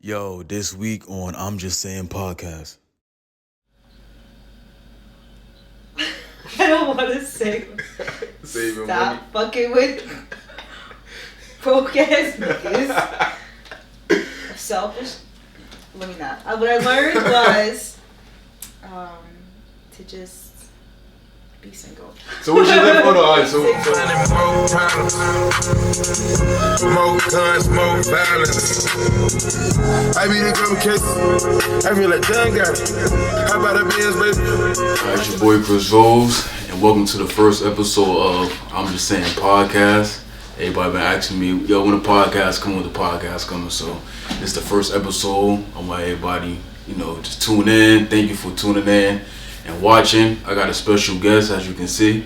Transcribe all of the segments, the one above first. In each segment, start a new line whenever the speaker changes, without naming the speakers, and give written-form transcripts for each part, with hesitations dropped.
Yo, this week on I'm Just Saying podcast.
I don't want to say.
Saving
Stop
money.
fucking with broke ass niggas. Selfish. Let me not. What I learned was to just be single.
So what you live on? Alright, so
More problems, more guns, more violence. I be the girl case. I feel like done got it. How about the bills, baby?
Alright, it's your boy Chris Rose, and welcome to the first episode of I'm Just Saying podcast. Everybody been asking me, yo, when the podcast coming, when the podcast coming, so it's the first episode. I want everybody, just tune in. Thank you for tuning in and watching. I got a special guest, as you can see.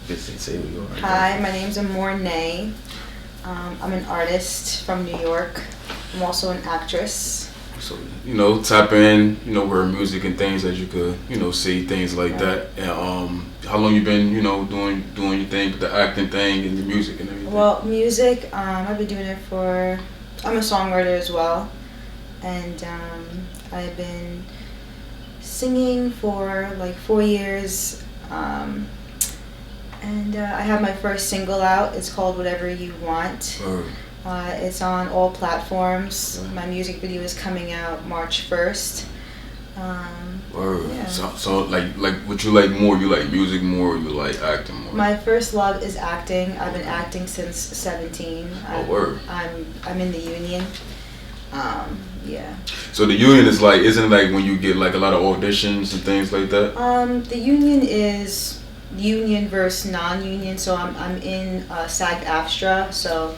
Say who you are.
Hi, my name's Amorrnay. I'm an artist from New York. I'm also an actress.
So, tap in, where music and things that you could, see things like that. And how long you been, doing your thing, the acting thing and the music and everything?
Well, music, I've been doing it I'm a songwriter as well. And I've been singing for like 4 years. And I have my first single out. It's called Whatever You Want. It's on all platforms. My music video is coming out March 1st.
Yeah. So like what you like more? You like music more or you like acting more?
My first love is acting. I've been acting since 17. I'm in the union. Yeah.
So the union is like, isn't it like when you get like a lot of auditions and things like that?
The union is union versus non-union. So I'm in SAG-AFTRA. So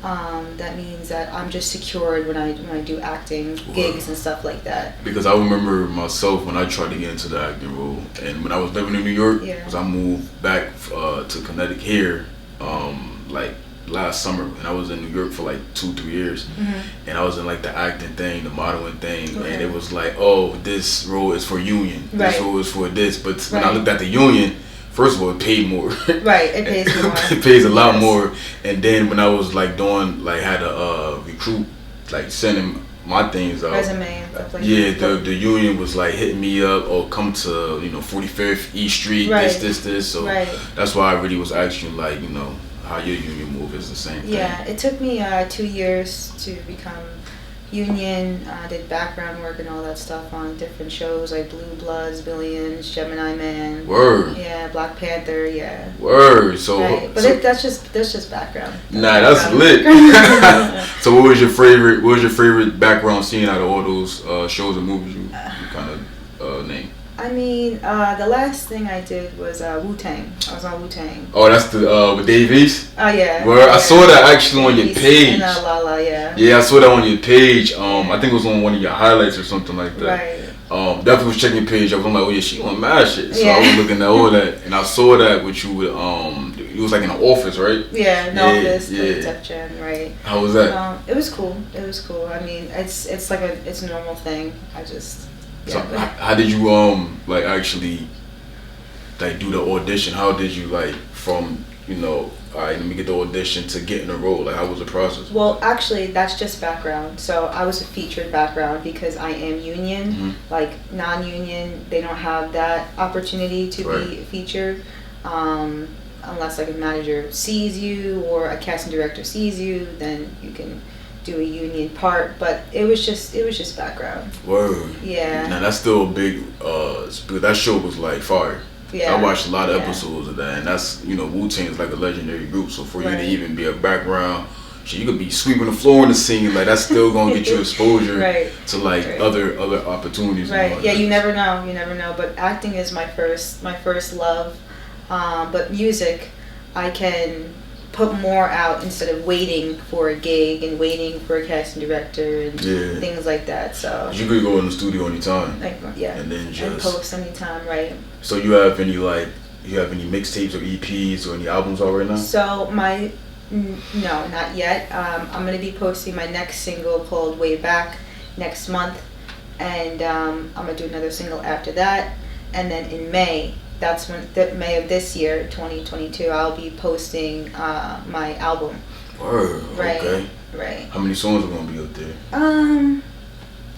that means that I'm just secured when I do acting gigs and stuff like that.
Because I remember myself when I tried to get into the acting role, and when I was living in New York, because I moved back to Connecticut here, like last summer, and I was in New York for like 2-3 years, and I was in like the acting thing, the modeling thing, and it was like, oh, this role is for union, this role is for this, but when I looked at the union, first of all, it paid more.
Right, it pays more.
It pays a lot more. And then when I was like doing, like had a recruit, like sending my things out.
Resume and stuff like
that. The union was like hitting me up, or come to 45th East Street, this. So that's why I really was asking like, how your union move is the same thing.
Yeah, it took me 2 years to become union. Did background work and all that stuff on different shows like Blue Bloods, Billions, Gemini Man.
Word.
Yeah, Black Panther. Yeah.
Word. So.
Right. But that's just background.
That's lit. So what was your favorite background scene out of all those shows and movies you kind of name?
I mean, the last thing I did was Wu-Tang. I was on Wu-Tang.
Oh, that's the with Dave East?
Oh, yeah.
Where I saw that actually on your page.
And Lala, yeah.
Yeah, I saw that on your page. I think it was on one of your highlights or something like that.
Right.
Definitely was checking your page. I was like, oh yeah, she on mad shit. So I was looking at all that, and I saw that with you with it was like in the office, right?
Yeah, in the office, Def Jam, right.
How was that?
It was cool. I mean, it's like it's a normal thing.
So how did you like actually like do the audition? How did you like from alright, let me get the audition to get in the role? Like how was the process?
Well, actually, that's just background. So I was a featured background because I am union. Like non-union, they don't have that opportunity to be featured unless like a manager sees you or a casting director sees you. Then you can do a union part, but it was just background.
Word.
Yeah.
Now that's still a big that show was like fire. Yeah. I watched a lot of episodes of that, and that's Wu-Tang is like a legendary group, so for you to even be a background, you could be sweeping the floor in the scene, like that's still gonna get you exposure to like other opportunities.
Right. Yeah, you never know. But acting is my first love. But music, I can put more out instead of waiting for a gig and waiting for a casting director and things like that. So
you could go in the studio anytime.
And then just post anytime, right?
So you have any mixtapes or EPs or any albums out right now?
So no, not yet. I'm gonna be posting my next single called Way Back next month, and I'm gonna do another single after that, and then in May. That's May of this year, 2022. I'll be posting my album.
Word.
Right.
Okay.
Right.
How many songs are gonna be up there?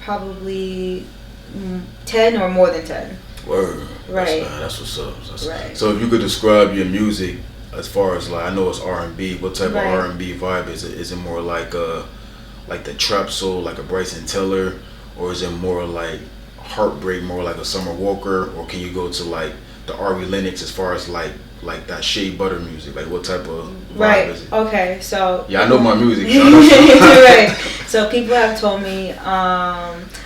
probably 10 or more than 10.
Word.
Right.
That's what's up.
Right.
So if you could describe your music as far as like, I know it's R&B. What type
Right.
of R&B vibe is it? Is it more like the trap soul, like a Bryson Tiller, or is it more like heartbreak, more like a Summer Walker, or can you go to like the Ari Lennox as far as like that Shea Butter music? Like what type of vibe is it?
Okay, so
Yeah, I know my music. So I know
right. So people have told me.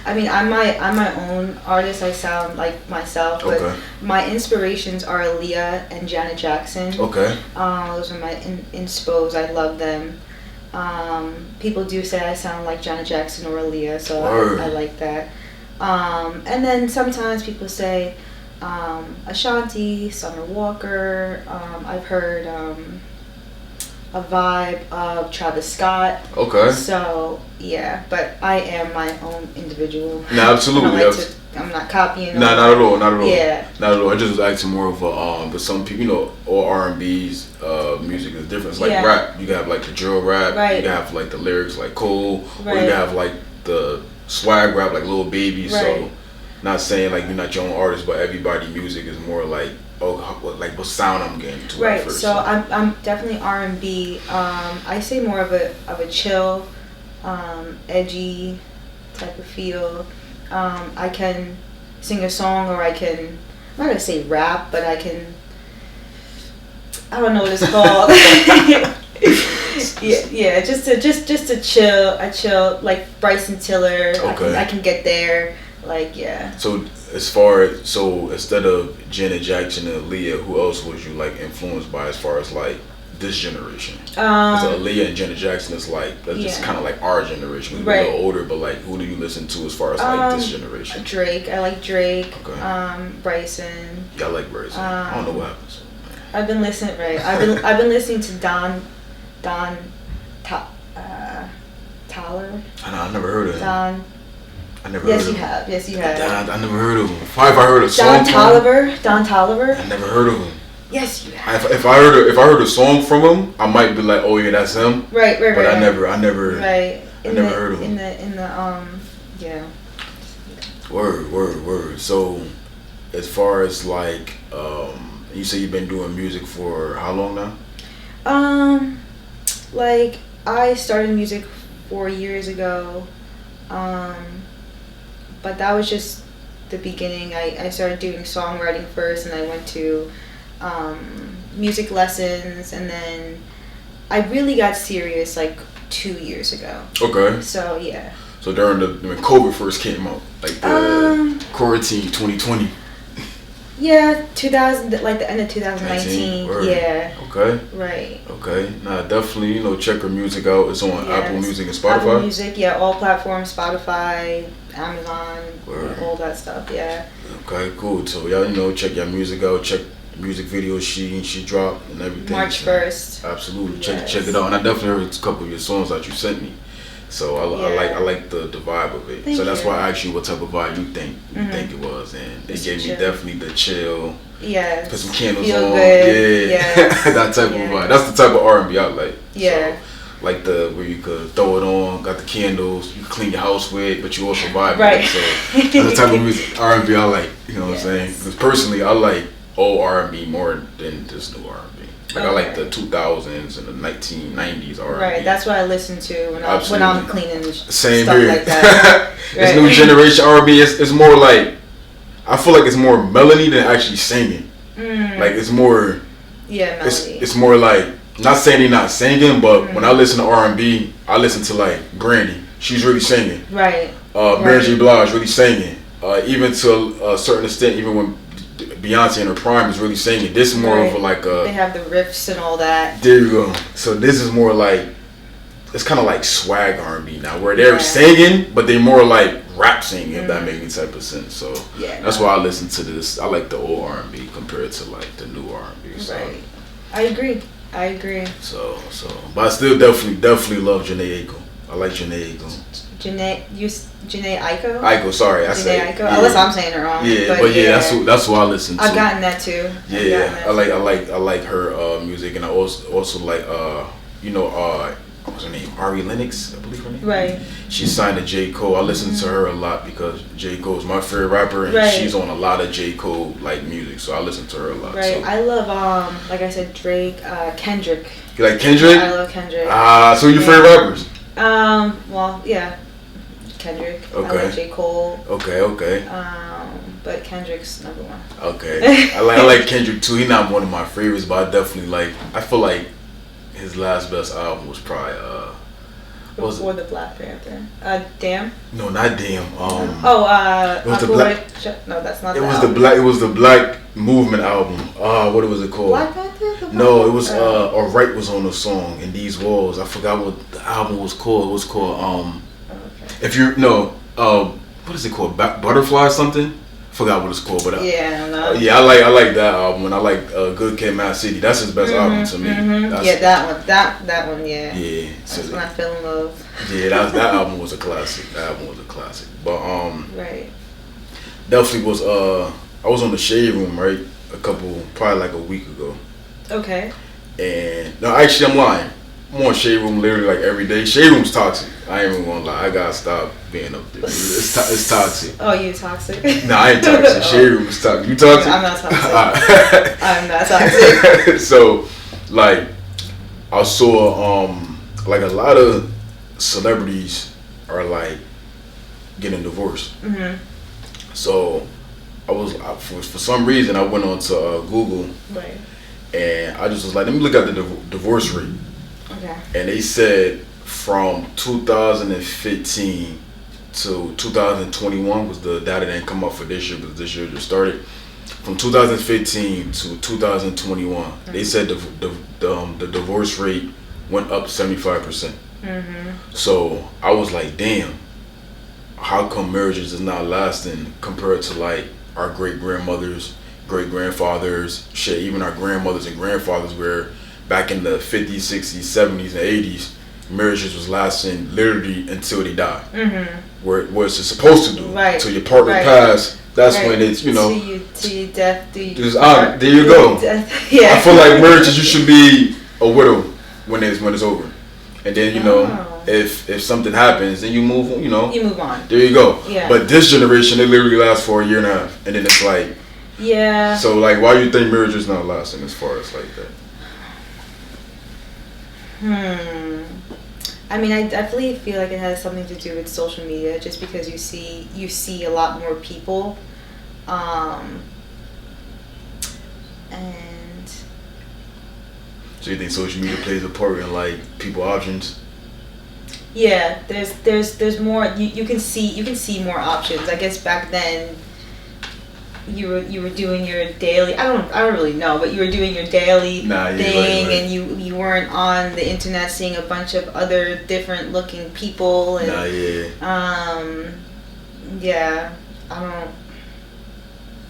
I mean, I'm my own artist. I sound like myself, but my inspirations are Aaliyah and Janet Jackson.
Okay.
Those are my inspos. I love them. People do say I sound like Janet Jackson or Aaliyah, so I like that. And then sometimes people say Ashanti, Summer Walker. I've heard a vibe of Travis Scott.
Okay.
So yeah, but I am my own individual.
No, absolutely.
I'm not copying.
Not at all.
Yeah.
Not at all. I just was asking more of a but some people, you know, all R&B's music is different. It's like rap. You can have like the drill rap.
Right.
You can have like the lyrics like Cole.
Right.
Or you can have like the swag rap like Lil Baby.
Right.
So not saying like you're not your own artist, but everybody music is more like like what sound I'm getting to.
Right.
First,
so I'm definitely R&B. I say more of a chill, edgy type of feel. I can sing a song, or I can, I'm not gonna say rap, but I don't know what it's called. yeah, just a chill like Bryson Tiller.
Okay.
I can get there. Like yeah.
So instead of Janet Jackson and Aaliyah, who else was you like influenced by as far as like this generation? Because Aaliyah and Janet Jackson is like that's just kind of like our generation. We're a little older, but like who do you listen to as far as like this generation?
Drake. I like Drake.
Okay.
Bryson.
Yeah, I like Bryson. I don't know what happens.
I've been listening. Right. I've been listening to Don Toliver.
I never heard of him. I never
yes,
heard
you
of him.
have. Yes, you have.
I never heard of him. If I heard a song
Don Toliver.
I never heard of him.
Yes, you have.
If I heard a song from him, I might be like, oh yeah, that's him.
Right.
But I never.
Right.
I never heard of him.
Yeah.
Word. So, as far as like, you say you've been doing music for how long now?
Like I started music 4 years ago. But that was just the beginning. I started doing songwriting first, and I went to music lessons, and then I really got serious like 2 years ago.
Okay.
So yeah.
So during when COVID first came out, like the quarantine 2020.
Yeah, 2000, like the end of 2019. Yeah.
Okay.
Right.
Okay. Nah, definitely, check her music out. It's on Apple Music and Spotify.
Apple Music, yeah, all platforms, Spotify, Amazon, all that stuff, yeah.
Okay, cool. So y'all, check your music out. Check music videos she dropped and everything.
March 1st.
Absolutely. Check it out. And I definitely heard a couple of your songs that you sent me. So I like the vibe of it. So that's why I asked you what type of vibe you think it was, and it gave me definitely the chill.
Yeah.
Put some candles
Feel
on.
Good.
Yeah. That type of vibe. That's the type of R&B I like.
Yeah.
So, like where you could throw it on, got the candles, you clean your house with, but you also vibe
right.
with it. So that's the type of music R&B I like. You know what I'm saying? Because personally, I like old R&B more than this new R&B. Like I like the 2000s and the 1990s R&B.
Right, that's what I listen to when I'm cleaning
Same
stuff
here.
like that.
This new generation R&B, it's more like, I feel like it's more melody than actually singing. Like it's more,
melody.
It's more like, not saying they're not singing, but when I listen to R&B, I listen to like Brandy. She's really singing.
Right.
Mary J. Blige really singing. Even to a certain extent, even when Beyonce in her prime is really singing. This is more of like a...
They have the riffs and all that.
There you go. So this is more like... It's kind of like swag R&B now, where they're singing, but they're more like rap singing, if that makes any type of sense. So that's why I listen to this. I like the old R&B compared to like the new R&B. So. Right.
I agree.
So, but I still definitely love Jhené Aiko. I like Jhené Aiko.
Jhené Aiko?
Aiko, sorry, I said.
Jhené Aiko. Unless I'm saying it wrong.
Yeah, but that's what I listen to.
I've gotten that too.
Yeah, I like her music, and I also like what's her name? Ari Lennox, I believe her name.
Right.
She signed to J. Cole. I listen to her a lot because J. Cole's my favorite rapper, and she's on a lot of J. Cole like music, so I listen to her a lot.
Right.
So.
I love like I said, Drake, Kendrick.
You like Kendrick?
I love Kendrick.
So your favorite rappers?
Well, yeah, Kendrick.
Okay.
I like J. Cole.
Okay.
But Kendrick's number one.
Okay. I like Kendrick too. He's not one of my favorites, but I definitely like. I feel like his last best album was probably
Before the Black Panther. Damn.
No, not Damn.
It was
the Black.
No, that's not.
It was the Black Movement album. What was it called?
Black Panther.
No, it was Alright was on the song in These Walls. I forgot what the album was called. It was called
Okay.
If you're what is it called? Butterfly something. Forgot what it's called, but
yeah,
I like that album, and I like Good Kid, Mad City. That's his best album to me.
Yeah, that one. Yeah.
Yeah.
That's when I fell in love.
Yeah, that album was a classic. But
Right.
definitely was I was on the Shade Room, right? Probably like a week ago.
Okay.
And no, actually I'm lying. I'm on Shade Room literally like every day. Shade Room's toxic. I ain't even gonna lie. I gotta stop being up there. It's toxic.
Oh, you toxic?
Nah, I ain't toxic. Shade Room is toxic. You toxic?
I'm not toxic. I'm not toxic.
So, like, I saw like a lot of celebrities are like getting divorced. So I was for some reason I went on to Google.
Right.
And I just was like, let me look at the divorce rate.
Okay.
And they said from 2015 to 2021 was the data that didn't come up for this year, because this year just started. From 2015 to 2021, they said the divorce rate went up 75%. So I was like, damn, how come marriages is not lasting compared to like our great grandmothers, great grandfathers, shit, even our grandmothers and grandfathers, where back in the 50s, 60s, 70s, and 80s, marriages was lasting literally until they died. Where it's supposed to do.
Right.
Till your partner passed, that's when it's, you know.
To your death.
There you go.
Yeah.
I feel like marriages, you should be a widow when it's over. And then, you know, if something happens, then you move on, you know.
You move on.
There you go.
Yeah.
But this generation, it literally lasts for a year and a half. And then it's like.
Yeah.
So, like, why do you think marriage is not lasting as far as like that?
I mean, I definitely feel like it has something to do with social media, just because you see a lot more people, and
so you think social media plays a part in like people options?
Yeah, there's more. You can see more options. I guess back then you were doing your daily. I don't really know, but you were doing your daily thing,
right.
and you weren't on the internet seeing a bunch of other different looking people. And, yeah, I don't.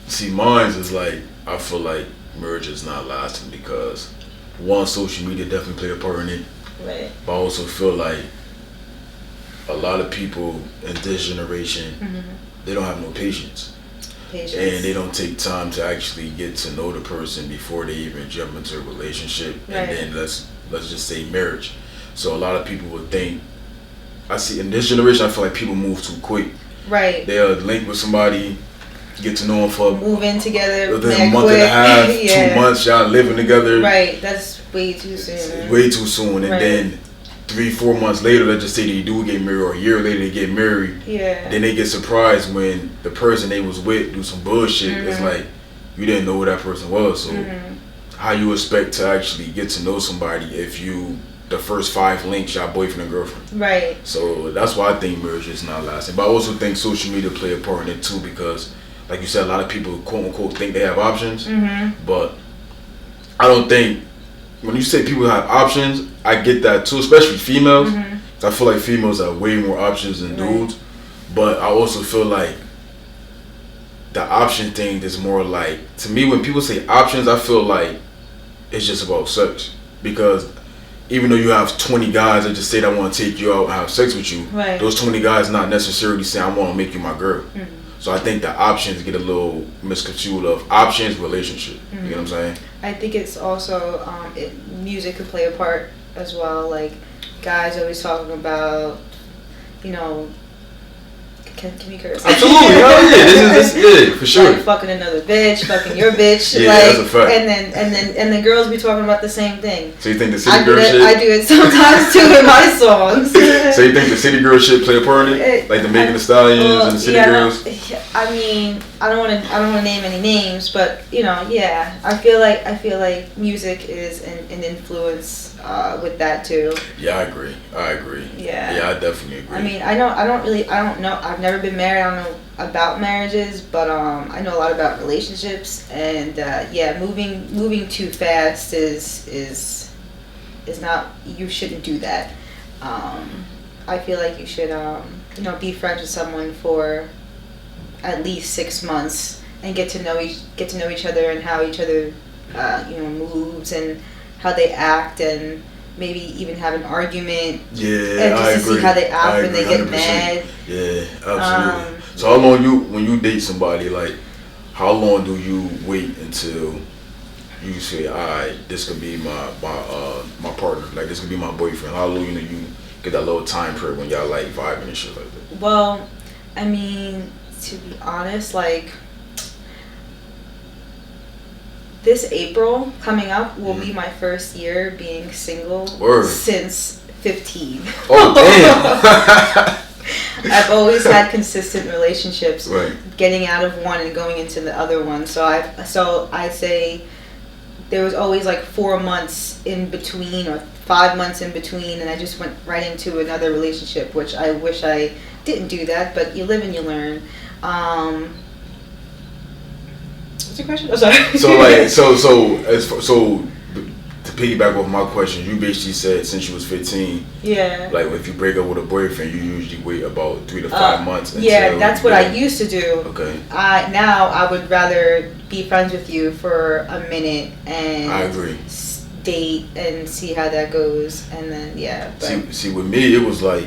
See, mine's is like, I feel like marriage is not lasting because one, social media definitely played a part in it.
Right.
But I also feel like a lot of people in this generation, they don't have no patience. And they don't take time to actually get to know the person before they even jump into a relationship. Right. And then let's just say marriage. So a lot of people would think, I see in this generation, I feel like people move too quick.
Right.
They'll link with somebody, get to know them for
move in together
within a month and a half, 2 months, y'all living together.
Right, that's way too soon.
It's way too soon. And then 3-4 months later, let's just say they do get married, or a year later they get married.
Yeah.
Then they get surprised when the person they was with do some bullshit. It's like you didn't know who that person was. So how you expect to actually get to know somebody if the first 5 links y'all boyfriend and girlfriend?
Right.
So that's why I think marriage is not lasting. But I also think social media play a part in it too, because like you said, a lot of people quote unquote think they have options. But I don't think, when you say people have options, I get that too, especially females. I feel like females have way more options than dudes. But I also feel like the option thing is more like, to me, when people say options, I feel like it's just about sex. Because even though you have 20 guys that just say they want to take you out and have sex with you, those 20 guys not necessarily saying I want to make you my girl. So I think the options get a little misconstrued of options, relationship. You know what I'm saying?
I think it's also music could play a part as well. Like guys always talking about, you know, can we curse?
Absolutely, hell yeah, this is for sure.
Like fucking another bitch, fucking your bitch.
Yeah,
like,
that's a fact.
And the girls be talking about the same thing.
So you think the city girl shit?
I do it sometimes too in my songs.
So you think the city girl shit play a part in it? Like the Megan Thee Stallions and the city girls?
I mean, I don't want to name any names, but you know, yeah, I feel like music is an influence with that too.
Yeah, I agree. Yeah, I definitely agree.
I mean, I don't know. I've never been married. I don't know about marriages, but I know a lot about relationships, and yeah, moving too fast is not. You shouldn't do that. I feel like you should be friends with someone for at least 6 months and get to know each other and how each other moves and how they act, and maybe even have an argument.
Yeah,
and just
I
to
agree.
see how they act when they get
100%.
mad.
Yeah, absolutely. So how long when you date somebody, like how long do you wait until you say, alright, this could be my partner, like this could be my boyfriend? How long you get that little time period when y'all like vibing and shit like that?
Well, I mean, to be honest, like this April coming up will be my first year being single since 15.
Oh damn!
I've always had consistent relationships,
right.
Getting out of one and going into the other one. So I'd say there was always like 4 months in between or 5 months in between, and I just went right into another relationship, which I wish I didn't do that, but you live and you learn. What's your question? Oh, sorry.
So to piggyback off my question, you basically said since you was 15,
yeah,
like if you break up with a boyfriend, you usually wait about 3 to 5 months.
Yeah, that's what I used to do.
Okay.
Now I would rather be friends with you for a minute and
I agree.
Date and see how that goes, and then yeah. But.
See, with me, it was like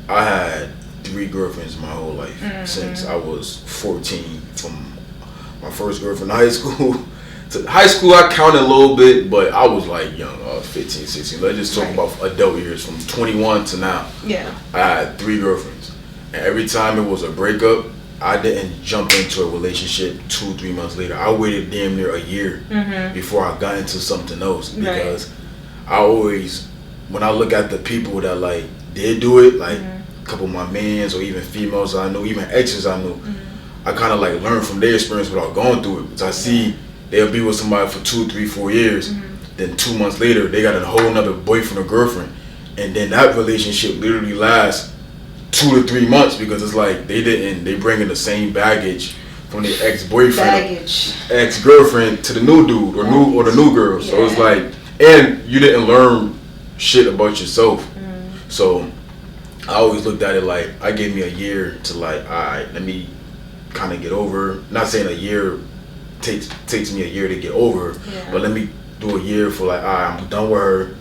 I had 3 girlfriends my whole life since I was 14. From my first girlfriend in high school. To high school, I counted a little bit, but I was like young, 15, 16. Let's just talk about adult years, from 21 to now. Yeah. I had 3 girlfriends. And every time it was a breakup, I didn't jump into a relationship 2-3 months later. I waited damn near a year before I got into something else. Because I always, when I look at the people that like did do it, like a couple of my mans or even females I knew, even exes I knew, I kind of like learned from their experience without going through it. Because I see they'll be with somebody for 2, 3, 4 years. Then 2 months later, they got a whole nother boyfriend or girlfriend. And then that relationship literally lasts 2 to 3 months because it's like they bringing the same baggage from the ex-boyfriend, ex-girlfriend to the new dude or the new girl. So it's like, and you didn't learn shit about yourself. So I always looked at it like, I gave me a year to like, alright, let me kind of get over. Not saying a year takes me a year to get over, but let me do a year for like, alright, I'm done with her.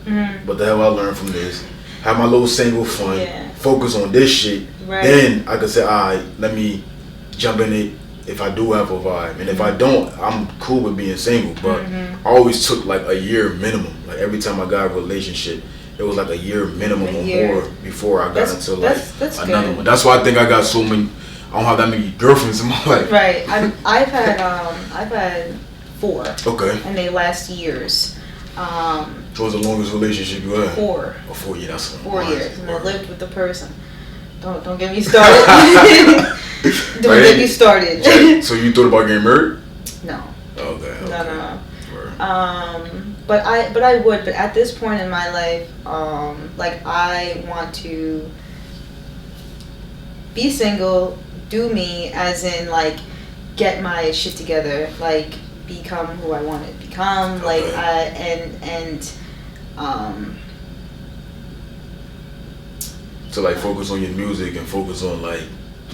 What the hell I learned from this? Have my little single fun, focus on this shit. Then I could say, alright, let me jump in it if I do have a vibe. And if I don't, I'm cool with being single. But I always took like a year minimum. Like every time I got a relationship, it was like a year minimum or more before I got into like another one. That's why I think I got so many. I don't have that many girlfriends in my life.
Right. I've had 4.
Okay.
And they last years.
So what's the longest relationship you had?
4.
Oh, 4 years. That's
4 years, and I lived with the person. Don't get me started. Don't get me started.
So you thought about getting married?
No.
Okay.
No. But I would. But at this point in my life, like I want to be single, do me, as in like get my shit together, like become who I want to become, like
So like focus on your music and focus on like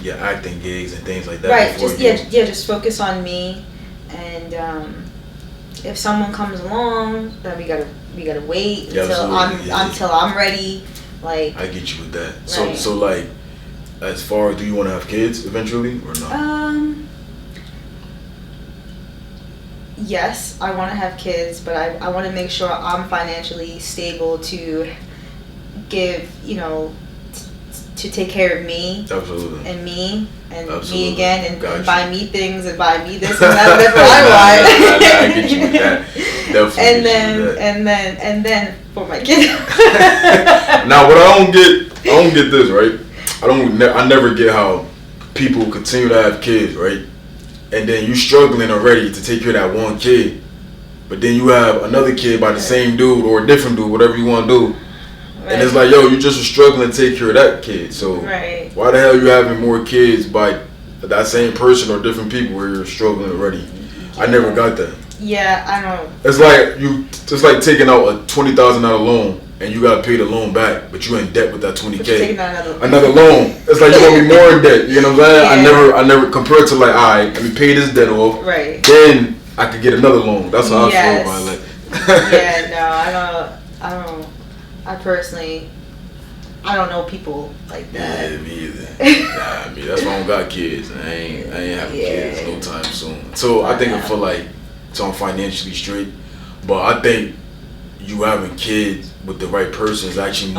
your acting gigs and things like that.
Right. Just focus on me, and if someone comes along, then we gotta wait until I'm ready. Like
I get you with that.
Right.
So like, as far as, do you want to have kids eventually or not?
Yes, I want to have kids, but I want to make sure I'm financially stable to give, to take care of me.
Absolutely.
And me. And
Absolutely.
me again. And buy me things and buy me this and that. Whatever I want.
I get you with that. Definitely.
And then for my kid.
Now, what I don't get this, right? I never get how people continue to have kids, right? And then you struggling already to take care of that one kid, but then you have another kid by the same dude or a different dude, whatever you want to do. Right. And it's like, yo, you just struggling to take care of that kid. So why the hell you having more kids by that same person or different people where you're struggling already? Yeah. I never got that.
Yeah, I don't.
It's like taking out a $20,000 loan and you gotta pay the loan back, but you in debt with that $20K. Another loan. It's like you gonna be more in debt. You know what I'm saying? Yeah. I never compared to like, all right, let me pay this debt off.
Right.
Then I could get another loan. That's how I feel about it.
Yeah, no, I don't. I personally, I don't know people like that.
Yeah, me either. Nah, I mean, that's why I don't got kids. I ain't having kids no time soon. So I think I feel like, so I'm financially straight, but I think you having kids with the right person is actually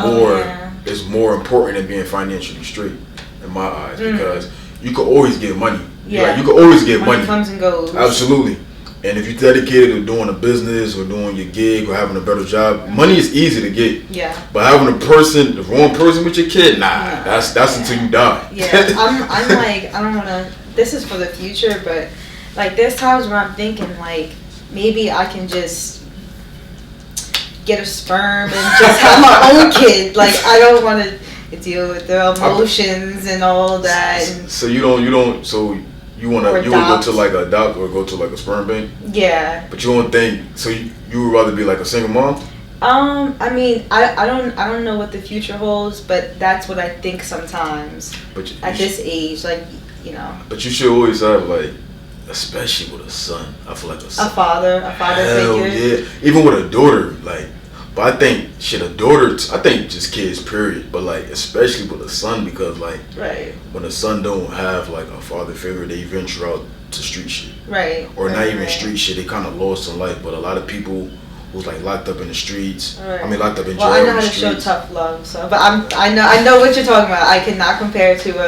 is more important than being financially straight in my eyes, because you could always get money. Yeah, like, you could always get money.
Comes and goes.
Absolutely. And if you're dedicated to doing a business or doing your gig or having a better job, money is easy to get. Yeah. But having the wrong person with your kid, that's until you die.
Yeah. I'm like, I don't want to. This is for the future, but like there's times where I'm thinking like maybe I can just get a sperm and just have my own kid. Like I don't want to deal with their emotions and all that.
So you don't. So you would go to like a adopt or go to like a sperm bank? Yeah. But you don't think so? You would rather be like a single mom?
I mean, I don't know what the future holds, but that's what I think sometimes. But at this age, like
But you should always have like, especially with a son. I feel like a
father figure.
Yeah, even with a daughter, like. But I think a daughter. I think just kids, period. But like, especially with a son, because like, when a son don't have like a father figure, they venture out to street shit. Right. Or not even street shit. They kind of lost in life. But a lot of people who's like locked up in the streets. Right. I mean, locked up in jail.
Well, I know how to show tough love. So, but I know what you're talking about. I cannot compare to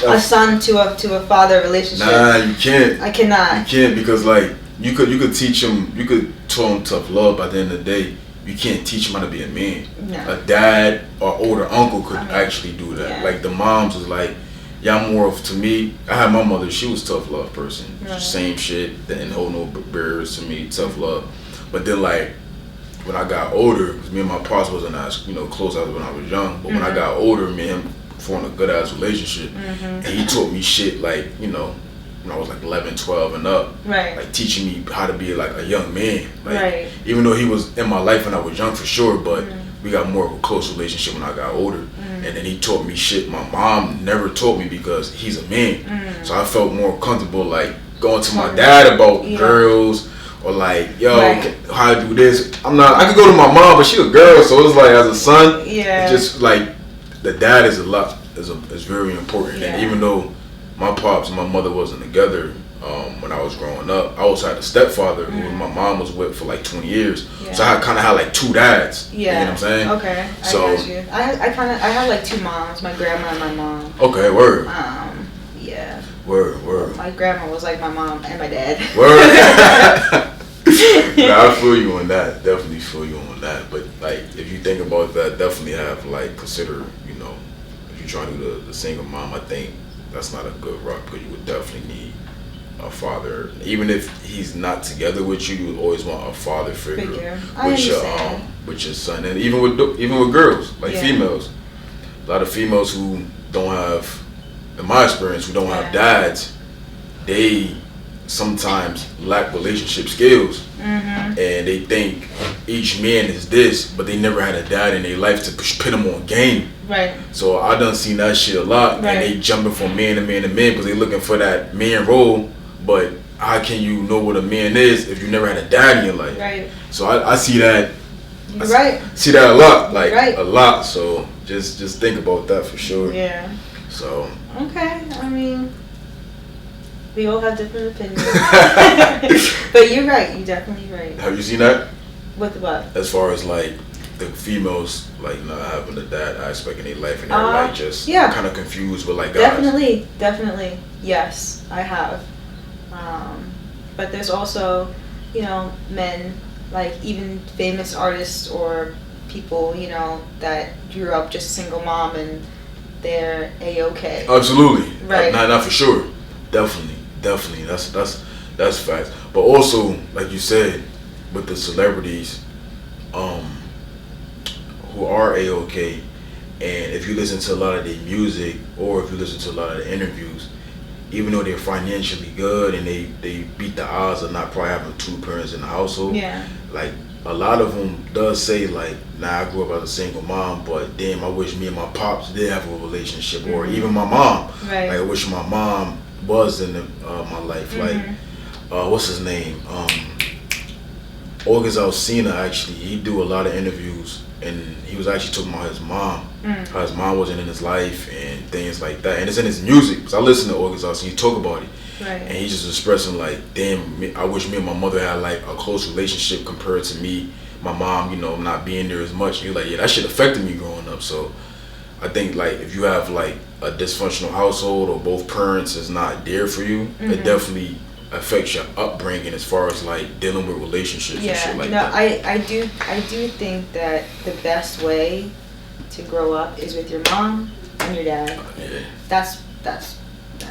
a son to a father relationship.
Nah, you can't.
I cannot.
You can't, because like. You could teach him, you could tell him tough love. By the end of the day, you can't teach him how to be a man. No. A dad or older uncle could actually do that. Yeah. Like the moms was like, to me, I had my mother, she was tough love person. Right. Same shit, didn't hold no barriers to me, tough love. But then like, when I got older, because me and my pops wasn't as close as when I was young, but when I got older, me and him formed a good ass relationship. And he taught me shit like, when I was like 11, 12 and up, like teaching me how to be like a young man. Like, even though he was in my life when I was young for sure, but we got more of a close relationship when I got older. And then he taught me shit my mom never taught me, because he's a man. So I felt more comfortable like going to my dad about girls, or like, how I do this. I could go to my mom, but she a girl, so it's like as a son, it's just like the dad is is very important. And even though my pops and my mother wasn't together when I was growing up, I also had a stepfather who my mom was with for like 20 years. So I kind of had like two dads. You know what I'm saying?
Okay, I got you. I had like two moms, my grandma and my mom.
Okay, word.
Yeah.
Word.
My grandma was like my mom and my dad.
Word. I feel you on that. Definitely feel you on that. But like, if you think about that, definitely have like consider, if you're trying to do the single mom, I think that's not a good route, because you would definitely need a father. Even if he's not together with you, you would always want a father figure with your son. And even with girls, like females, a lot of females who don't have, in my experience, who don't have dads, they sometimes lack relationship skills. And they think each man is this, but they never had a dad in their life to put them on game. Right. So I done seen that shit a lot, and they jumping from man to man to man because they looking for that man role. But how can you know what a man is if you never had a dad in your life? Right. So I see that. See that a lot, like a lot. So just think about that for sure. Yeah. So.
Okay. I mean, we all have different opinions. But you're right. You're definitely right.
Have you seen that?
With what?
As far as like the females like not having the dad aspect in their life, and they're like just kind of confused with like guys.
Definitely, yes, I have. But there's also, you know, men, like even famous artists or people, you know, that grew up just single mom and they're A-okay.
Absolutely,
right?
Not for sure. Definitely. That's facts. But also, like you said, with the celebrities, who are A-okay, and if you listen to a lot of their music or if you listen to a lot of the interviews, even though they're financially good and they beat the odds of not probably having two parents in the household, like a lot of them does say like, nah, I grew up as a single mom, but damn, I wish me and my pops did have a relationship, or even my mom.
Right.
Like I wish my mom was in my life. Like, what's his name? August Alsina, actually, he do a lot of interviews, and he was actually talking about his mom, how his mom wasn't in his life and things like that. And it's in his music, because I listen to August Alsina, he talk about it.
Right.
And he's just expressing like, damn, I wish me and my mother had like a close relationship compared to me, my mom, you know, not being there as much. And you're like, yeah, that shit affected me growing up. So I think like if you have like a dysfunctional household or both parents is not there for you, it definitely affects your upbringing as far as like dealing with relationships and shit like that.
I do think that the best way to grow up is with your mom and your dad. That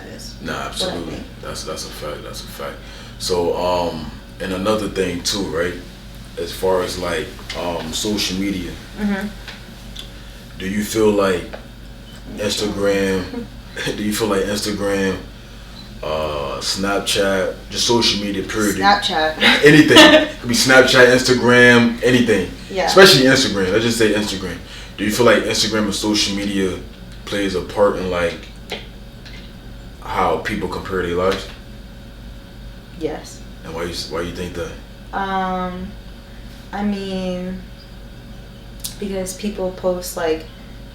is.
Nah, absolutely. That's a fact. That's a fact. So and another thing too, right? As far as like social media, do you feel like Instagram? Do you feel like Instagram? Snapchat, just social media, period.
Snapchat.
Anything. It could be Snapchat, Instagram, anything.
Yeah.
Especially Instagram. Let's just say Instagram. Do you feel like Instagram and social media plays a part in like how people compare their lives?
Yes.
And why you think that?
I mean, because people post like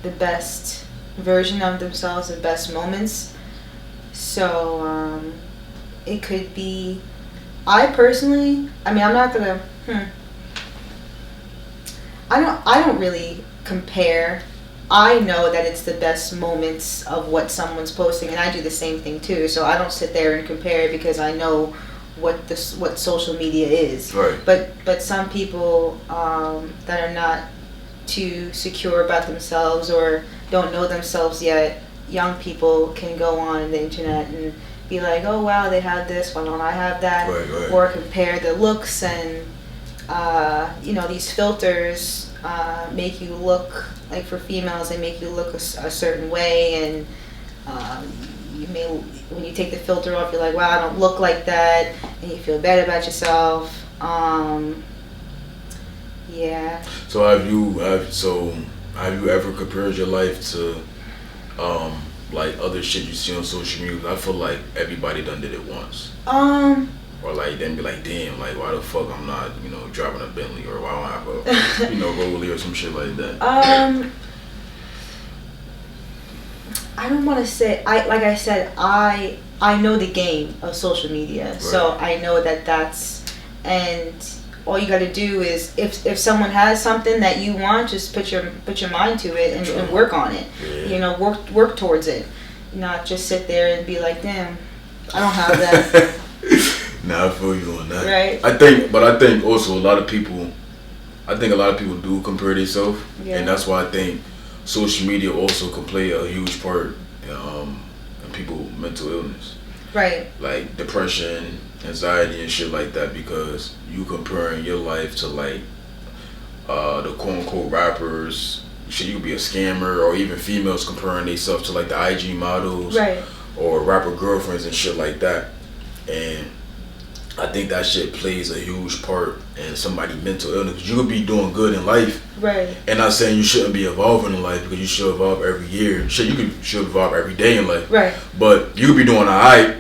the best version of themselves, the best moments. So it could be. I personally, I mean, I'm not gonna. I don't really compare. I know that it's the best moments of what someone's posting, and I do the same thing too. So I don't sit there and compare because I know what social media is.
Right.
But some people that are not too secure about themselves or don't know themselves yet, young people can go on the internet and be like, oh wow, they have this, why don't I have that?
Right.
Or compare the looks and these filters make you look like, for females, they make you look a certain way, and when you take the filter off, you're like, wow, I don't look like that, and you feel bad about yourself. Yeah.
So have you ever compared your life to like other shit you see on social media? I feel like everybody done did it once. Or like then be like, damn, like why the fuck I'm not, driving a Bentley, or why don't I have a, Rollie or some shit like that.
I don't want to say, like I said, I know the game of social media, right. So I know and all you got to do is if someone has something that you want, just put your mind to it and work on it. Yeah. Work towards it, not just sit there and be like, damn, I don't have that.
Nah, I feel you on that.
Right.
I think also a lot of people do compare themselves, and that's why I think social media also can play a huge part in people's mental illness.
Right. Like
depression, anxiety, and shit like that, because you comparing your life to like the quote unquote rappers. Shit, you could be a scammer, or even females comparing themselves to like the IG models,
right,
or rapper girlfriends and shit like that. And I think that shit plays a huge part in somebody's mental illness. You could be doing good in life,
right? And
not saying you shouldn't be evolving in life, because you should evolve every year. Shit, you should evolve every day in life,
right? But
you could be doing alright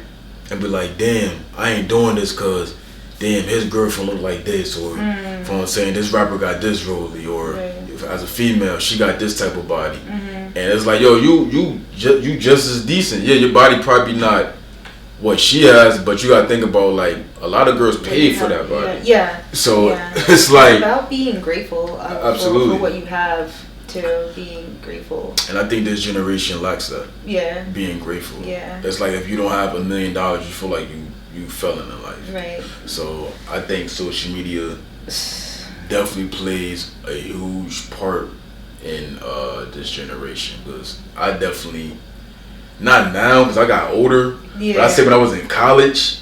and be like, damn, I ain't doing this because damn, his girlfriend look like this, or if I'm saying this rapper got this Rollie, or if, as a female she got this type of body, and it's like, yo, you just as decent. Yeah, your body probably not what she has, but you gotta think about like a lot of girls pay for that body.
Yeah.
So it's like
it's about being grateful
absolutely
for what you have, to being grateful.
And I think this generation lacks that.
Yeah.
Being grateful.
Yeah.
It's like if you don't have $1 million, you feel like you fell in life.
Right.
So I think social media definitely plays a huge part in this generation, because I definitely, not now because I got older, but I say when I was in college,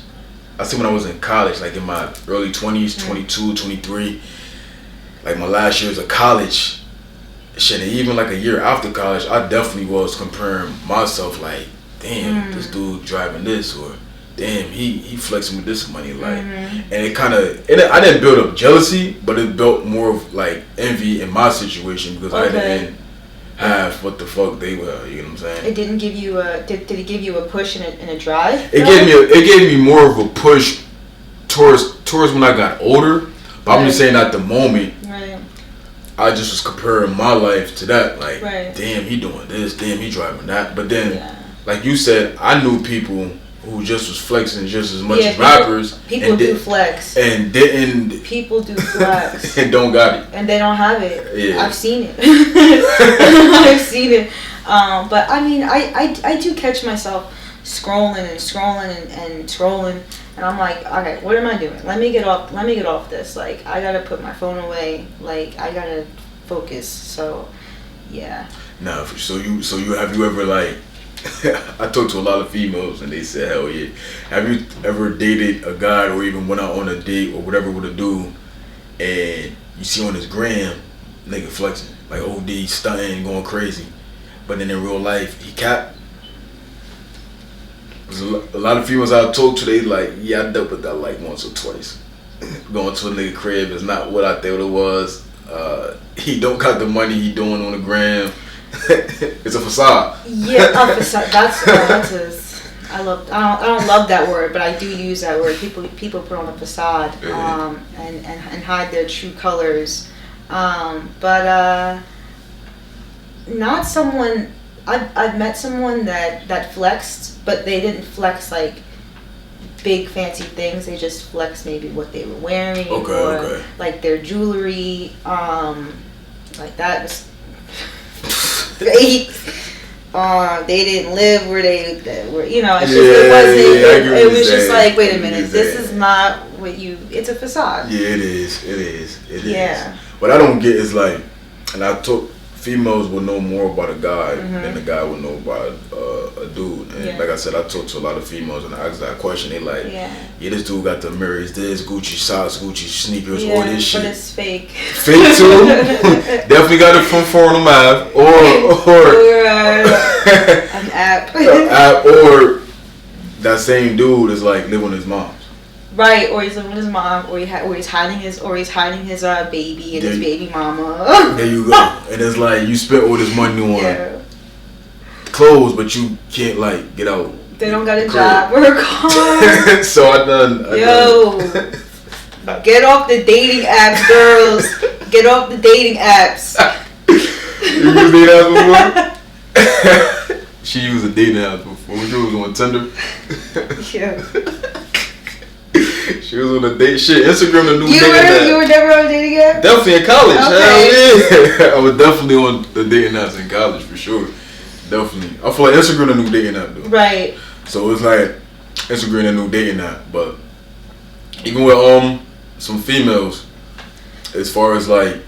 like in my early 20s, 22, 23, like my last years of college, shit, and even like a year after college, I definitely was comparing myself like, damn, this dude driving this, or damn, he flexing with this money, like, and it kind of, I didn't build up jealousy, but it built more of like envy in my situation, because I didn't have what the fuck they were, you know what I'm saying?
It didn't give you a, did it give you a push and a drive?
It gave me more of a push towards when I got older, but I'm just saying at the moment, I just was comparing my life to that, like, damn, he doing this, damn, he driving that, but then, like you said, I knew people who just was flexing just as much as rappers.
People do flex.
And didn't.
People do flex.
And don't got it.
And they don't have it.
Yeah.
I've seen it. I've seen it. But I mean, I do catch myself scrolling and scrolling. And I'm like, okay, what am I doing? Let me get off this. Like, I gotta put my phone away. Like, I gotta focus. So, yeah.
Nah, so you have you ever, like, I talked to a lot of females and they said, hell yeah. Have you ever dated a guy or even went out on a date or whatever with a dude, and you see on his gram, nigga flexing, like OD, stunting, going crazy, but then in real life, he capped? A lot of females I talk to, they like, yeah, I dealt with that like once or twice. Going to a nigga crib is not what I thought it was. He don't got the money he doing on the gram. It's a facade.
Yeah, a facade. I don't love that word, but I do use that word. People put on a facade, and hide their true colors. But not someone. I've met someone that flexed, but they didn't flex like big fancy things. They just flexed maybe what they were wearing, like their jewelry, like that was. They didn't live where they were, you know. It's just, it was just like, wait a minute, this is not what you. It's a facade.
Yeah, it is.
Yeah.
What I don't get is like, and I took females will know more about a guy than the guy will know about a dude. And like I said, I talked to a lot of females and I asked that question. They like, yeah, this dude got the mirrors, this Gucci socks, Gucci sneakers, all this shit.
But it's fake.
Fake too. Definitely got it from Foreign Math or
an app.
Or that same dude is like living with his mom.
Right, or he's living with his mom, or he's hiding his baby and his baby mama.
There you go. And it's like you spent all this money on clothes, but you can't like get out.
They don't got a job or a car.
So I done.
Get off the dating apps, girls. Get off the dating apps.
You used dating apps before? She used a dating app before. She was on Tinder.
Yeah.
She was on a date. Shit, Instagram the new dating app.
You were never on a dating app?
Definitely in college.
Okay.
Hell yeah. I was definitely on the dating apps in college for sure. Definitely. I feel like Instagram the new dating app though.
Right.
So it's like Instagram the new dating app, but even with some females, as far as like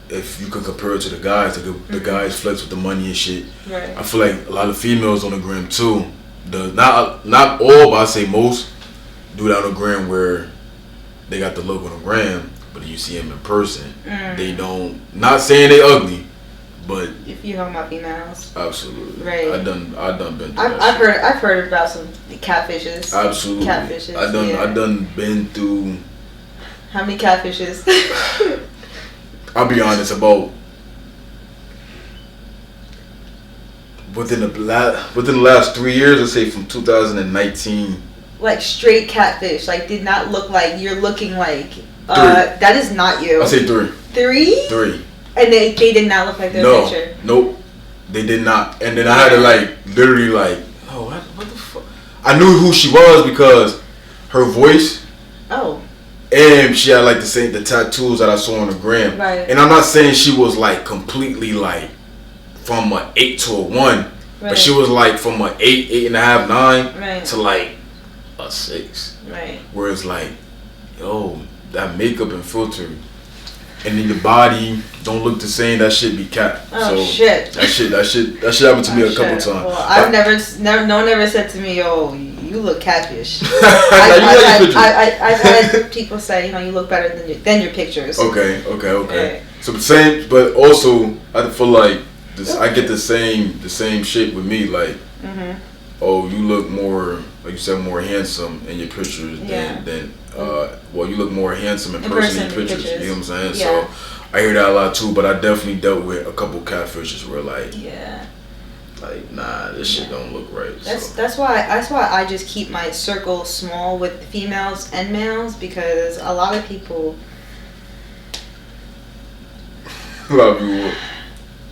if you could compare it to the guys, the guys flex with the money and shit.
Right. I
feel like a lot of females on the gram too. Not all, but I say most do that on the gram where they got the look on the gram, but you see them in person, they don't. Not saying they ugly, but
if you talking about females,
absolutely.
Right.
I done been through
I've heard about some catfishes.
Absolutely.
Catfishes.
I done been through.
How many catfishes?
I'll be honest, about within the last 3 years, let's say from 2019.
Like straight catfish, like did not look like you're looking like that is not you.
I say 3.
3?
3.
And they did not look like their picture.
Nope. They did not. And then I had to like literally like, oh, what the fuck? I knew who she was because her voice.
Oh.
And she had like the tattoos that I saw on the gram.
Right.
And I'm not saying she was like completely like from a 8 to a 1, right. But she was like from a 8, 8.5, 9
right.
to like a 6.
Right.
Where it's like, yo, that makeup and filter, and then your body don't look the same. That shit be capped.
Oh
so
shit.
That shit happened to me a couple times.
Well, I've no one ever said to me, yo, you look catfish.
I've
had people say, you know, you look better than your pictures.
Okay.
Right.
So the same, but also I feel like this. I get the same shit with me. Like, oh, you look more, like you said, more handsome in your pictures than well, you look more handsome in person in your pictures. You know what I'm saying?
Yeah.
So I hear that a lot too. But I definitely dealt with a couple catfishes where like, like nah, this shit don't look right.
That's why I just keep my circle small with females and males, because a lot of people.
A lot of people.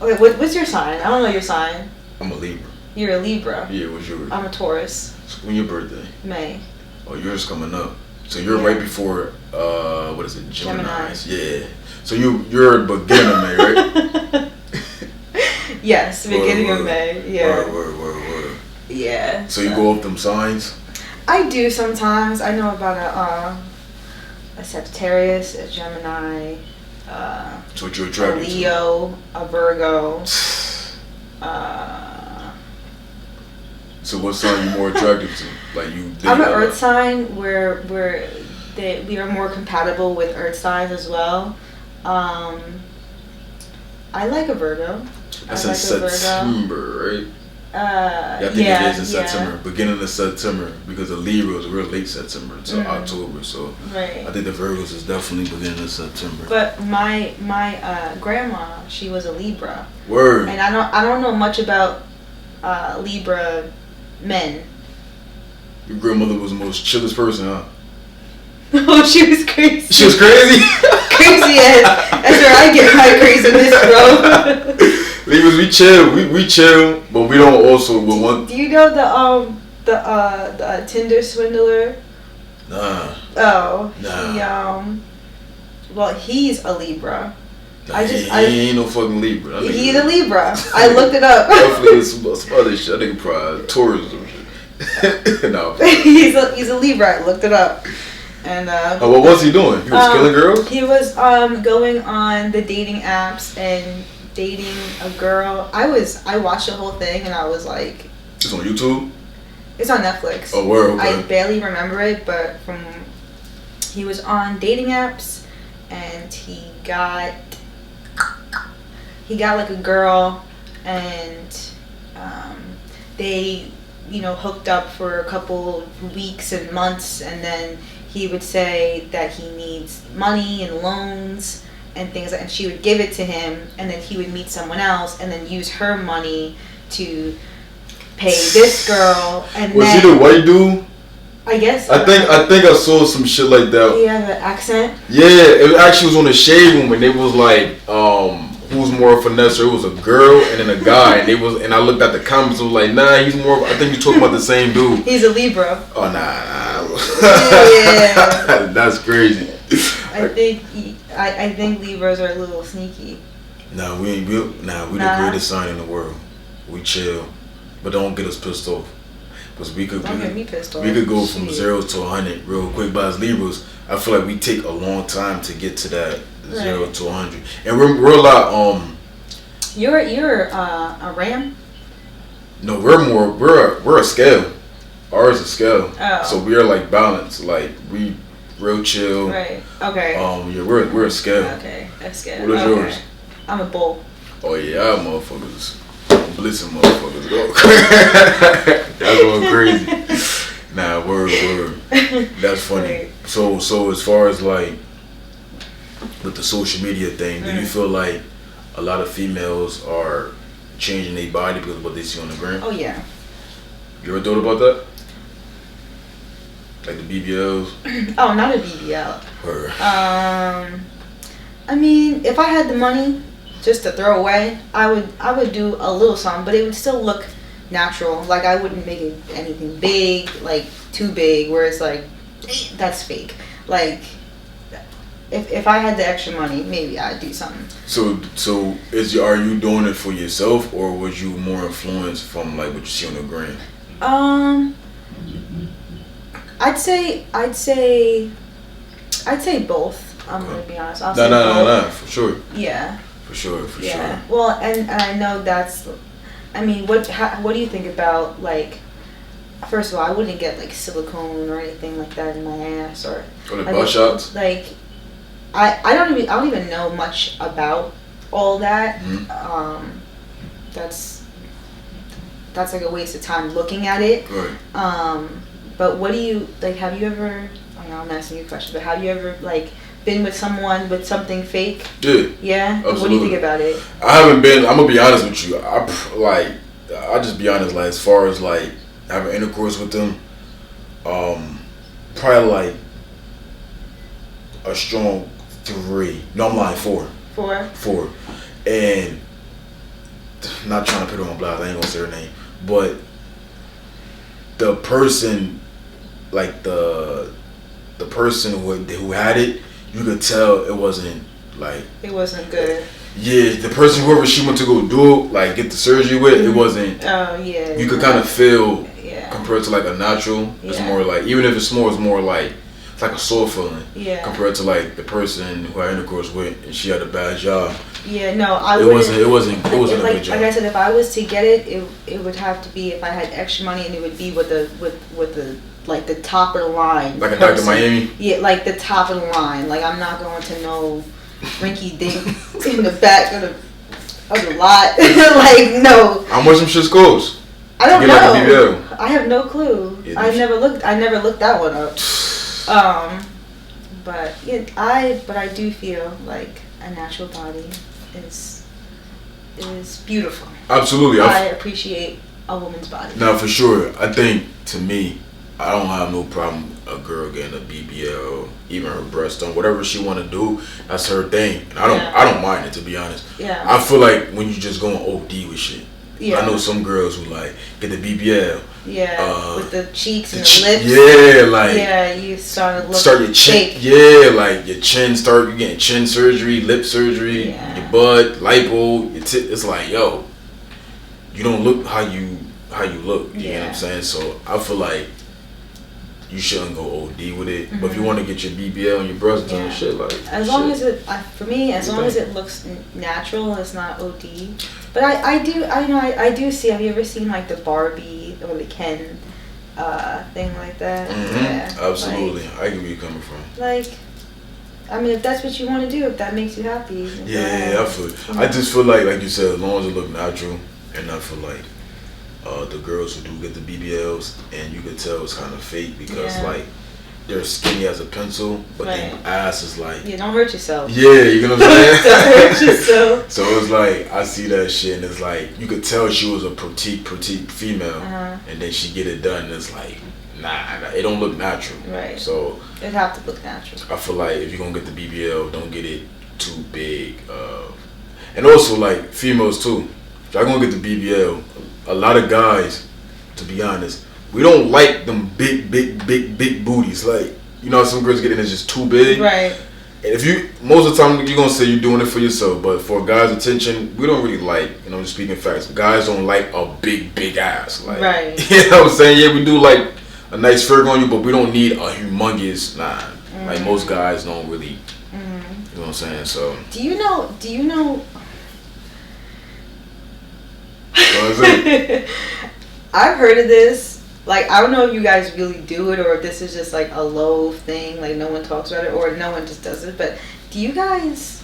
Okay, what's your sign? I don't know your sign.
I'm a Libra.
You're a Libra.
Yeah, what's yours?
I'm a Taurus.
When your birthday?
May.
Oh, yours coming up. So you're right before what is it? Gemini. Yeah. So you're a beginning of May, right?
Yes, beginning of May. Yeah.
Word.
Yeah.
So you go off them signs?
I do sometimes. I know about a Sagittarius, a Gemini,
so what you're attracted
a Leo, a Virgo.
So what sign are you more attracted to? Like you?
I'm an Earth sign where we are more compatible with Earth signs as well. I like a Virgo.
That's in September, right? I think it is in September, beginning of September, because the Libras we're late September to October, so
right.
I think the Virgos is definitely beginning of September.
But my grandma, she was a Libra.
Word.
And I don't know much about Libra men.
Your grandmother was the most chillest person, huh?
Oh, she was crazy.
She was crazy?
Crazy ass. That's where I get my craziness, bro.
Libras, we chill. We chill, but we don't also with one.
Do you know the Tinder swindler?
Nah.
Oh.
Nah.
Well, he's a Libra.
Nah, he ain't no fucking Libra.
He's a Libra. I looked it up.
Definitely some other shit. I think probably tourism shit. No.
He's a Libra. I looked it up. And
what was he doing? He was killing girls?
He was going on the dating apps and dating a girl. I watched the whole thing and I was like,
it's on YouTube?
It's on Netflix.
Oh, word, okay.
I barely remember it, but he was on dating apps and he got like a girl, and they hooked up for a couple weeks and months, and then he would say that he needs money and loans and things, and she would give it to him, and then he would meet someone else and then use her money to pay this girl. And
was he the white dude?
I guess.
I think I saw some shit like that.
He had an accent.
Yeah, it actually was on the Shade Room, and it was like, who's more finesse? It was a girl and then a guy, and I looked at the comments. I was like, nah, he's more. I think you're talking about the same dude.
He's a Libra.
Oh nah.
Yeah.
That's crazy.
I think Libras are a little sneaky.
Nah, we the greatest sign in the world. We chill, but don't get us pissed off. Because we could go from 0 to 100 real quick. But as Libras, I feel like we take a long time to get to that 0 to 100, and we're a lot.
You're a Ram.
No, we're a scale. Ours is a scale.
Oh.
So we are like balanced. Like we real chill.
Right. Okay.
Yeah, we're a scale.
Okay, a scale.
What is yours?
I'm a bull.
Oh yeah, y'all motherfuckers. Blitzing motherfuckers go. That's going crazy. Nah, word. That's funny.
Right.
So as far as like with the social media thing, do you feel like a lot of females are changing their body because of what they see on the gram?
Oh yeah.
You ever thought about that? Like the BBLs?
Oh, not a BBL.
Or
I mean, if I had the money just to throw away, I would do a little something, but it would still look natural. Like I wouldn't make it anything big, like too big, where it's like that's fake. Like if I had the extra money, maybe I'd do something.
So are you doing it for yourself, or was you more influenced from like what you see on the gram?
I'd say both. I'm gonna be honest. I'll say
No, for sure.
Yeah.
For sure.
Well, and I know that's. I mean, what do you think about like? First of all, I wouldn't get like silicone or anything like that in my ass or.
Or the butt shots.
Like, I don't even know much about all that.
Mm-hmm.
That's like a waste of time looking at it.
Right.
But what do you like? Have you ever? I know I'm asking you a question, but have you ever like been with someone with something fake?
Yeah.
Yeah.
Absolutely.
What do you think about it?
I haven't been. I'm gonna be honest with you. I just be honest. Like as far as like having intercourse with them, probably like a strong 3. No, I'm lying. 4. 4. And not trying to put her on blast. I ain't gonna say her name, but the person, like the person who had it, you could tell it wasn't like.
It wasn't good.
Yeah, the person, whoever she went to go do it, like get the surgery with, it wasn't.
Oh yeah.
You could kind of feel.
Yeah.
Compared to like a natural, it's more like, even if it's small, it's more like it's like a sore feeling.
Yeah.
Compared to like the person who I had intercourse with, and she had a bad job.
Yeah, no,
It wasn't a good job.
Like I said, if I was to get it would have to be if I had extra money, and it would be with the like the top of the line.
Like a Dr. Miami.
Yeah, like the top of the line. Like I'm not going to no rinky dink in the back of the lot. Like no.
How much them shits cost?
I don't know.
Like a BBL?
I have no clue.
Yeah,
I never looked that one up. But I do feel like a natural body is beautiful.
Absolutely.
I appreciate a woman's body.
Now, for sure, I think to me, I don't have no problem a girl getting a BBL, even her breast done, whatever she want to do. That's her thing, and I don't mind it, to be honest.
Yeah.
I feel like when you just going OD with shit.
Yeah.
I know some girls who like get the BBL.
Yeah, with the cheeks and the lips.
Yeah, like.
Yeah, you start to look
your chin.
fake.
Yeah, like your chin you getting chin surgery, lip surgery, your butt, lipo. It's like, yo, you don't look how you look. You know what I'm saying? So I feel like you shouldn't go OD with it. Mm-hmm. But if you want to get your BBL and your breast done and shit, like
as long as it looks natural, it's not OD. But I do see. Have you ever seen like the Barbie or the Ken thing like that?
Mm-hmm.
Yeah,
absolutely. Like, I get where you're coming from.
Like, I mean, if that's what you want to do, if that makes you happy.
Yeah, I feel. Mm-hmm. I just feel like you said, as long as it look natural, and I feel like the girls who do get the BBLs, and you could tell it's kind of fake because like they're skinny as a pencil, but their ass is like.
Yeah, don't hurt yourself.
Yeah, you know what I'm saying?
Don't hurt yourself.
So it's like, I see that shit, and it's like, you could tell she was a petite female, and then she get it done, and it's like, nah, it don't look natural. Right. So
it have to look natural.
I feel like if you're gonna get the BBL, don't get it too big. And also like females too. If y'all gonna get the BBL, a lot of guys, to be honest, we don't like them big booties. Like, you know, some girls get in, it's just too big.
Right.
And if you, most of the time, you're gonna say you're doing it for yourself, but for a guy's attention, we don't really like, you know, just speaking facts, guys don't like a big ass. Like,
right.
You know what I'm saying? Yeah, we do like a nice fur on you, but we don't need a humongous, like most guys don't really, you know what I'm saying? So.
Do you know?
What is it?
I've heard of this. Like, I don't know if you guys really do it or if this is just like a low thing, like no one talks about it or no one just does it. But do you guys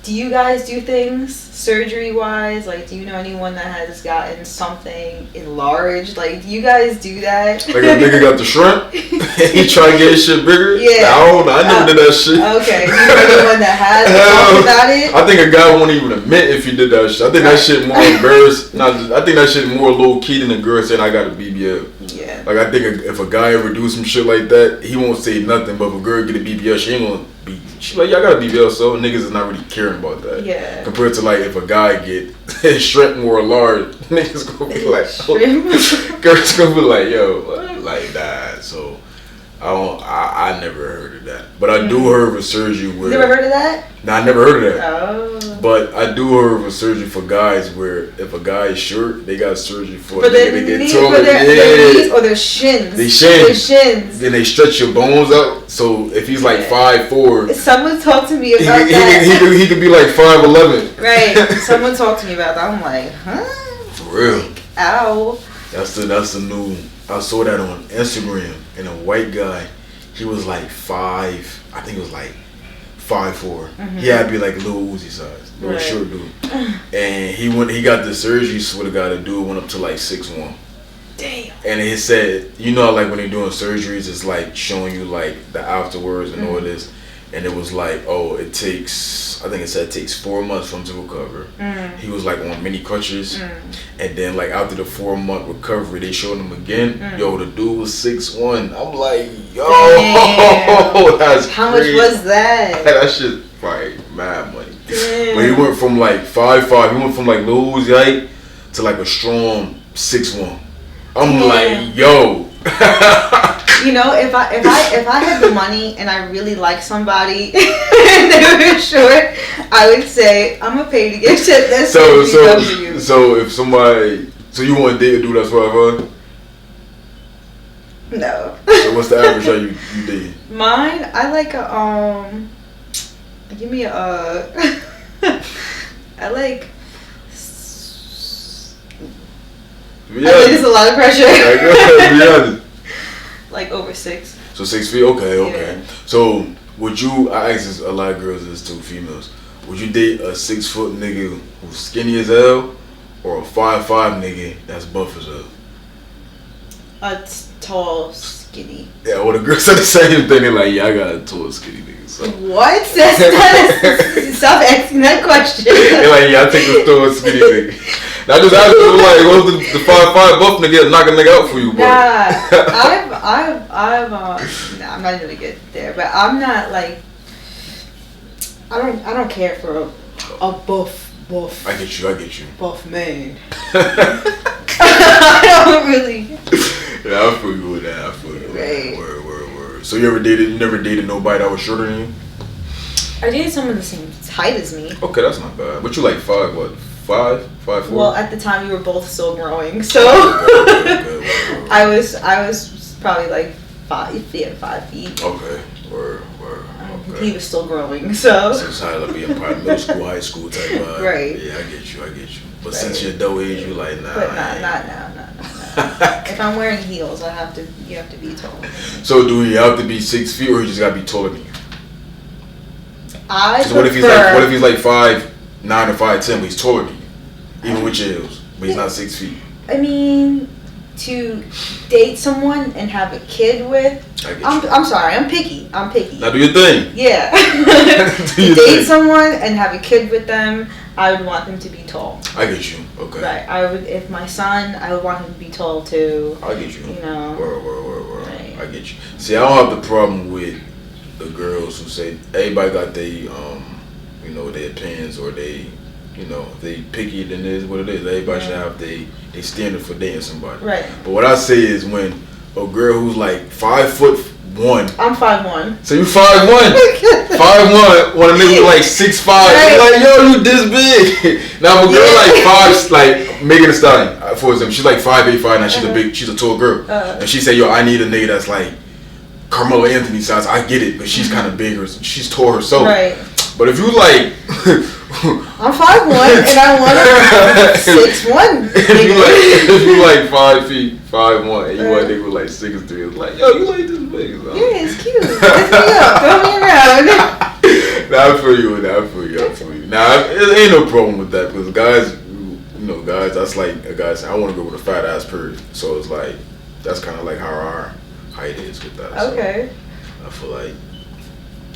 do things surgery wise? Like, do you know anyone that has gotten something enlarged? Like, do you guys do that?
Like a nigga got the shrimp and he try to get his shit bigger?
Yeah.
I don't know. I never did that shit.
Okay. You know anyone that has talked about it?
I think a guy won't even admit if he did that shit. I think that shit more embarrassed. I think that shit more low key than a girl saying I got a BBL.
Yeah.
Like, I think if a guy ever do some shit like that, he won't say nothing. But if a girl get a BBL, she ain't gonna be. She like, yeah, I got a BBL, so niggas is not really caring about that.
Yeah.
Compared to like if a guy get his shrimp more large, Niggas gonna be like, girls gonna be like, yo, what? Like that. So I never heard of that. But I do heard of a surgery where.
You never heard of that?
Nah, I never heard of that.
Oh.
But I do heard of a surgery for guys where if a guy is short, they got surgery for
their knees, for their knees or their shins.
They shins.
Their shins.
Then they stretch your bones out. So if he's like 5'4",
someone talked to me about that.
He could be like 5'11".
Right. Someone talked to me about that. I'm like, huh?
For real.
Ow.
That's the new. I saw that on Instagram, and a white guy, he was like 5. I think it was like 5'4". Mm-hmm. He had to be like Lil Uzi size, little short dude. And he got the surgery. Swear to God, the dude went up to like 6'1".
Damn.
And he said, you know, like when they're doing surgeries, it's like showing you like the afterwards and all this. And it was like, oh, it takes 4 months for him to recover. He was like on many crutches. And then like after the 4-month recovery, they showed him again. Yo, the dude was 6'1". I'm like, yo, that's
how
crazy.
much was that?
That shit probably mad money. Damn. But he went from like 5'5", he went from like Lil Uzi height to like a strong 6'1". I'm like, yo.
You know, if I had the money and I really like somebody and they were short, I would say I'm gonna pay to get shit. That's
so if somebody, so you want to date a dude that's 5'5"?
No.
So what's the average height you date?
Mine, I like a give me a I like. I think it's a lot of pressure. Like over 6.
So 6 feet, okay.
Yeah.
So would you? I ask this a lot of girls, this too, females. Would you date a 6 foot nigga who's skinny as hell, or a 5'5" nigga that's buff as hell?
A tall, skinny.
Yeah, well the girls said the same thing. They're like, yeah, I got a tall, skinny nigga. So.
What? Stop asking that question.
They're like, yeah, I take the tall, skinny nigga. Now just ask them like, what's the 5'5" buff nigga knock a nigga out for you, bro?
Nah, I'm not gonna get there, but I'm not like, I don't care for a buff.
I get you.
Buff man. I don't really.
Yeah, I feel you with that.
Right.
Word. So you never dated nobody that was shorter than you?
I dated someone the same height as me.
Okay, that's not bad. But you like 5'4"?
Well, at the time we were both still growing, so
okay.
I was probably like 5 feet.
Okay, word. Okay.
He was still growing, so.
Since I be in probably middle school, high school type vibe.
Right.
Yeah, I get you. But since you're adult age, you like nah.
But not now. If I'm wearing heels, you have to be tall.
So do you have to be 6 feet, or you just gotta be taller than you? What if he's like 5'9" or 5'10", but he's taller than you, even with your heels, but he's not 6 feet?
I mean, to date someone and have a kid with, I'm sorry, I'm picky.
Now do your thing.
Yeah. To date someone and have a kid with them, I would want them to be tall.
I get you. Okay.
Right. I would, if my son, I would want him to be tall too.
I get you.
You know.
Word.
Right.
I get you. See, I don't have the problem with the girls who say everybody got their their opinions, or they they picky, then it is what it is. Everybody should have they standard for dating somebody.
Right.
But what I say is when a girl who's like 5'1".
I'm 5'1".
So you 5'1". 5'1", when a nigga like 6'5",
right.
You're like, yo, you this big. Now if a girl like 5, like Megan Thee Stallion, for example, she's like 5'8", 5'9", she's a tall girl. And she say, yo, I need a nigga that's like Carmelo Anthony size. I get it, but she's kind of bigger. She's tall herself.
Right.
But if you like,
I'm 5'1" and I want a 6'1".
If you like 5 feet, 5'1", and you want a nigga with like 6'3", it's like, yo, you like this big? So.
Yeah, it's cute. Lift me up, throw me around.
Nah, I feel you. Nah, it ain't no problem with that, because guys, that's like a guy saying, I want to go with a fat ass period. So it's like, that's kind of like how our height is with that.
Okay.
So I feel like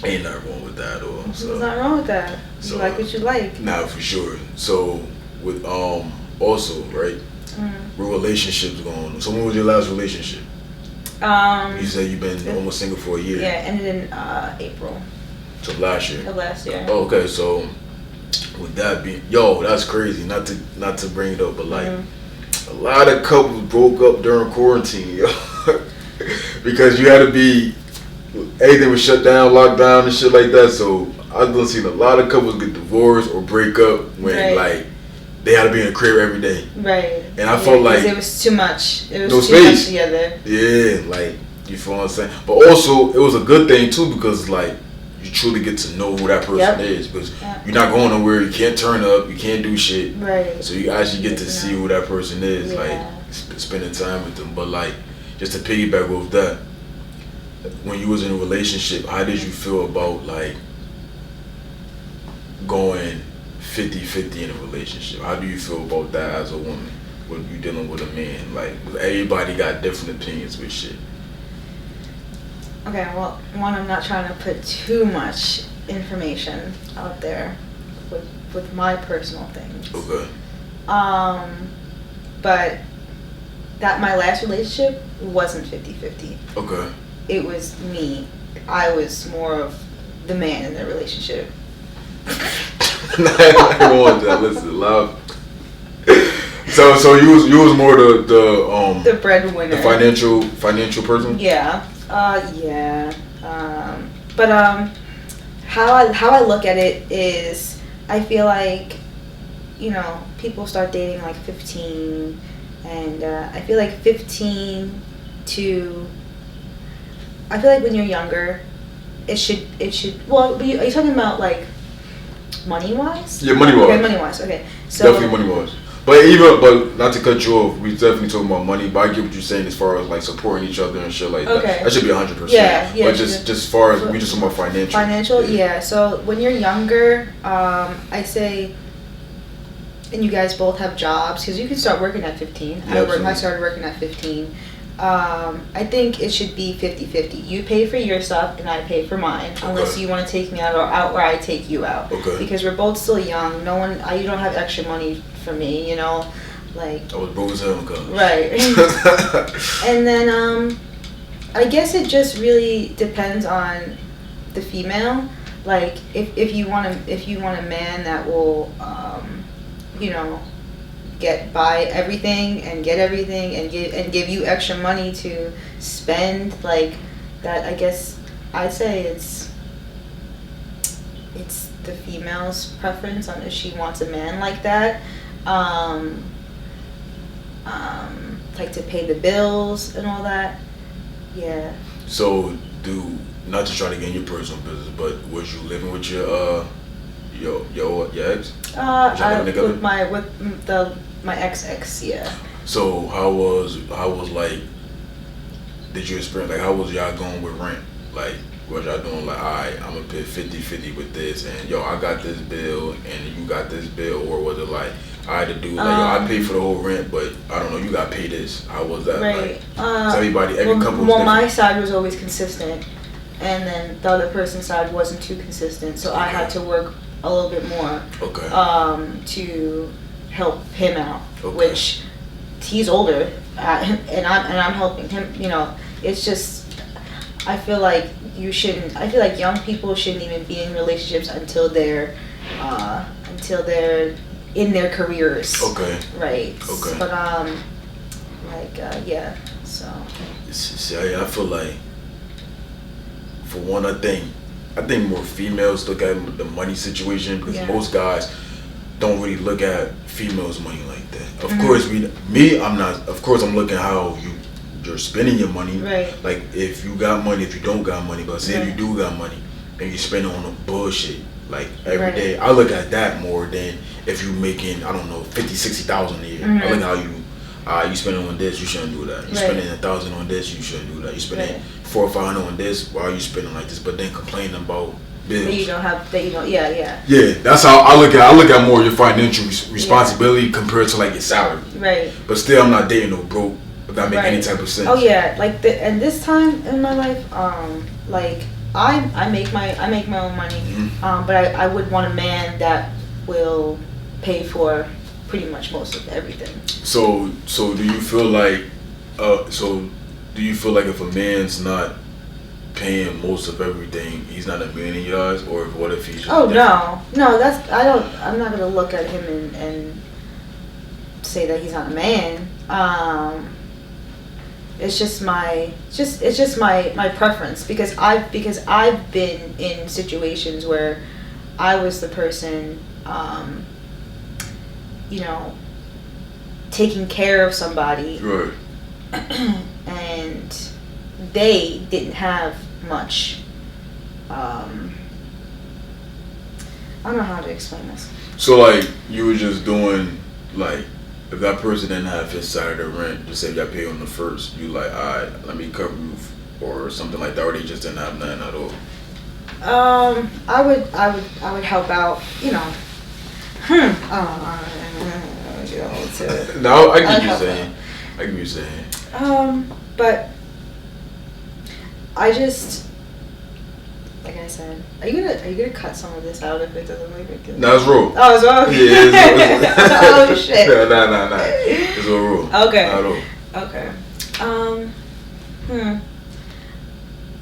ain't nothing wrong with that, or so.
There's nothing wrong with that. You like what you like.
Nah, for sure. So with also right, with relationships going on. So when was your last relationship? You said you've been almost single for a year.
Yeah, ended in April.
So last year.
Of last year.
Oh, okay, so with that being, that's crazy. Not to bring it up, but like a lot of couples broke up during quarantine, yo. Because you had to be, everything was shut down, locked down and shit like that. So I've done seen a lot of couples get divorced or break up when like they had to be in the crib every day.
Right.
And I felt like
it was too much. It was
no
too
space
much together.
Yeah, like you feel what I'm saying. But also it was a good thing too because like you truly get to know who that person is because you're not going nowhere. You can't turn up. You can't do shit.
Right.
So you actually get to see who that person is. Like spending time with them. But like just to piggyback off that, when you was in a relationship, how did you feel about like going 50-50 in a relationship? How do you feel about that as a woman when you dealing with a man? Like everybody got different opinions with shit.
Okay, well, one, I'm not trying to put too much information out there with my personal things.
Okay.
But that my last relationship wasn't 50-50.
Okay.
It was me. I was more of the man in the relationship.
I want that. Listen, love. So you was more the
breadwinner,
the financial person.
Yeah. But how I look at it is I feel like, you know, people start dating like 15, and I feel like 15 to. I feel like when you're younger, it should. Well, are you talking about like money wise?
Yeah, money wise.
Okay, money wise. Okay, so
definitely money wise. But not to cut you off, we definitely talking about money. But I get what you're saying as far as like supporting each other and shit like that. That should be 100%.
Yeah.
But just as far as we just talking about financial.
Financial, yeah. So when you're younger, I say, and you guys both have jobs because you can start working at 15.
Yeah,
I started working at 15. I think it should be 50-50. You pay for your stuff and I pay for mine, unless you want to take me out or I take you out.
Okay.
Because we're both still young. You don't have extra money for me, you know, like.
I was broke as hell in college.
Right. And then I guess it just really depends on the female. Like if you want a man that will you know, buy everything and get everything and give you extra money to spend, like that, I guess I'd say it's the female's preference on if she wants a man like that, like to pay the bills and all that. Yeah.
So not to try to get in your personal business, but was you living with your ex?
With my ex, yeah.
So how was like, did you experience, like how was y'all going with rent? Like was y'all doing like, alright, I'm gonna pay 50-50 with this, and yo, I got this bill and you got this bill, or was it like I had to do like, yo, I pay for the whole rent, but I don't know, you got to pay this? How was that?
Right.
Like, every couple was
well,
different.
my side was always consistent, and then the other person's side wasn't too consistent, so I had to work a little bit more.
Okay.
To help him out, which he's older, and I'm helping him. You know, it's just I feel like young people shouldn't even be in relationships until they're in their careers.
Okay.
Right.
Okay.
But yeah. So.
See, I feel like, for one, I think more females look at the money situation, because most guys don't really look at females' money like that. Of course, I'm not. Of course, I'm looking how you're spending your money. Right. Like if you got money, if you don't got money, but say if you do got money and you spend it on a bullshit like every day, I look at that more than if you making, I don't know, 50,000-60,000 a year. I look how you spending on this, you shouldn't do that. You spending 1,000 on this, you shouldn't do that. You spending 400 or 500 on this, why are you spending like this? But then complaining about bills. Yeah, that's how I look at. I look at more your financial responsibility compared to like your salary. Right. But still, I'm not dating no broke. If that make any type of sense.
Oh yeah, like and this time in my life, like I make my own money, but I would want a man that will pay for pretty much most of everything.
So do you feel like, if a man's not paying most of everything, he's not a man in your eyes, or what if he's just
no, I'm not gonna look at him and say that he's not a man. It's just my preference because I've been in situations where I was the person, taking care of somebody,
Right.
and they didn't have much. I don't know how to explain this.
So like you were just doing like if that person didn't have his side of the rent, just say you got paid on the first, you like, alright, let me cover you or something like that, or they just didn't have nothing at all.
I would help out,
No, I get you saying. I get you saying.
But I just, like I said, are you gonna cut some of this out if it doesn't make it?
No, it's raw.
Oh, it's raw.
Yeah, it's raw.
Oh shit.
Nah. It's all raw.
Okay.
Not all.
Okay.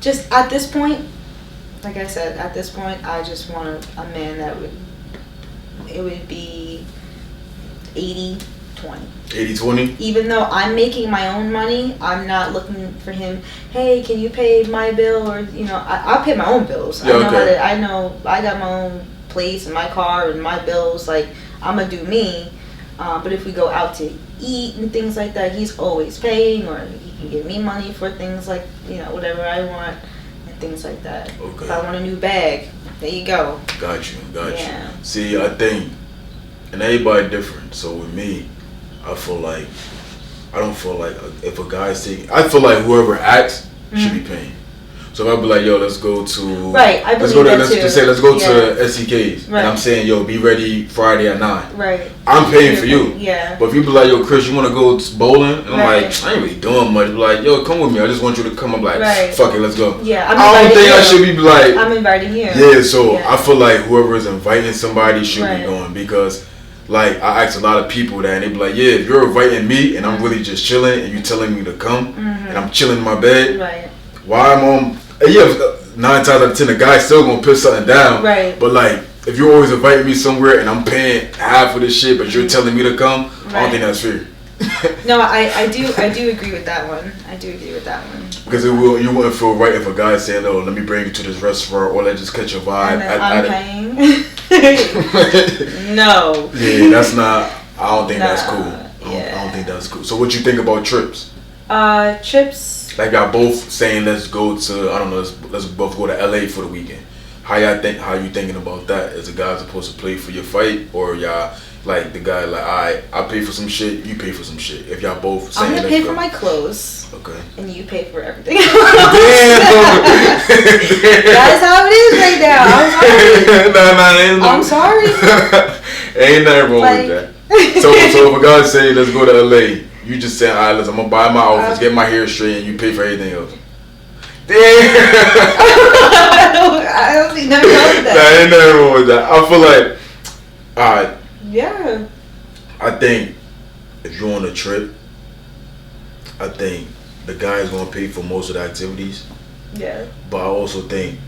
Just at this point, like I said, at this point, I just want a man that would be 80-20.
80-20?
Even though I'm making my own money, I'm not looking for him, hey, can you pay my bill? Or, I'll pay my own bills.
Yeah,
I know I got my own place and my car and my bills. Like, I'm going to do me. But if we go out to eat and things like that, he's always paying, or he can give me money for things like, whatever I want and things like that.
Okay.
If I want a new bag, there you go.
Got you.
Yeah.
See, I think, and everybody different. So with me, I don't feel like if a guy's taking, I feel like whoever acts should be paying. So if I be like, yo, let's go to,
right, I
let's
believe
go to,
that
let's
too.
just say, let's go to SCK's,
right.
and I'm saying, yo, be ready Friday at 9.
Right.
I'm paying for you.
Yeah.
But if you be like, yo, Chris, you want to go bowling? And I'm
Right.
like, I ain't really doing much. Be like, yo, come with me. I just want you to come. I'm like,
Right.
fuck it, let's go.
Yeah.
I don't think I should be like,
I'm inviting you.
yeah, so I feel like whoever is inviting somebody should be going, because like I ask a lot of people that and they be like, yeah, if you're inviting me and I'm really just chilling and you telling me to come and I'm chilling in my bed,
right.
why I'm on, 9 times out of 10 the guy's still gonna put something down,
right.
But like if you're always inviting me somewhere and I'm paying half of this shit but you're telling me to come, I don't think that's fair.
No, I do agree with that one. I do agree with that one.
Because you wouldn't feel right if a guy's saying, "Oh, let me bring you to this restaurant," or let's just catch your vibe.
And then I'm paying. No.
Yeah, that's not. I don't think that's cool. I
Yeah.
don't think that's cool. So, what you think about trips?
Trips.
Like y'all both saying, let's go to, I don't know, let's both go to LA for the weekend. How you thinking about that? Is the guy supposed to pay for your fight, or y'all? Like the guy, like, I pay for some shit, you pay for some shit. If y'all both saying,
I'm gonna pay for my clothes.
Okay.
And you pay for everything. Damn.
That
is how it is right now. I'm sorry.
I'm sorry. Ain't nothing wrong with that. So if a guy say, let's go to LA, you just say, alright, listen, I'm gonna buy my outfits, get my hair straight, and you pay for everything else. Damn.
I don't see nothing wrong with that.
Nah, ain't nothing wrong with that. I feel like, alright.
Yeah.
I think if you're on a trip, I think the guy is gonna pay for most of the activities.
Yeah.
But I also think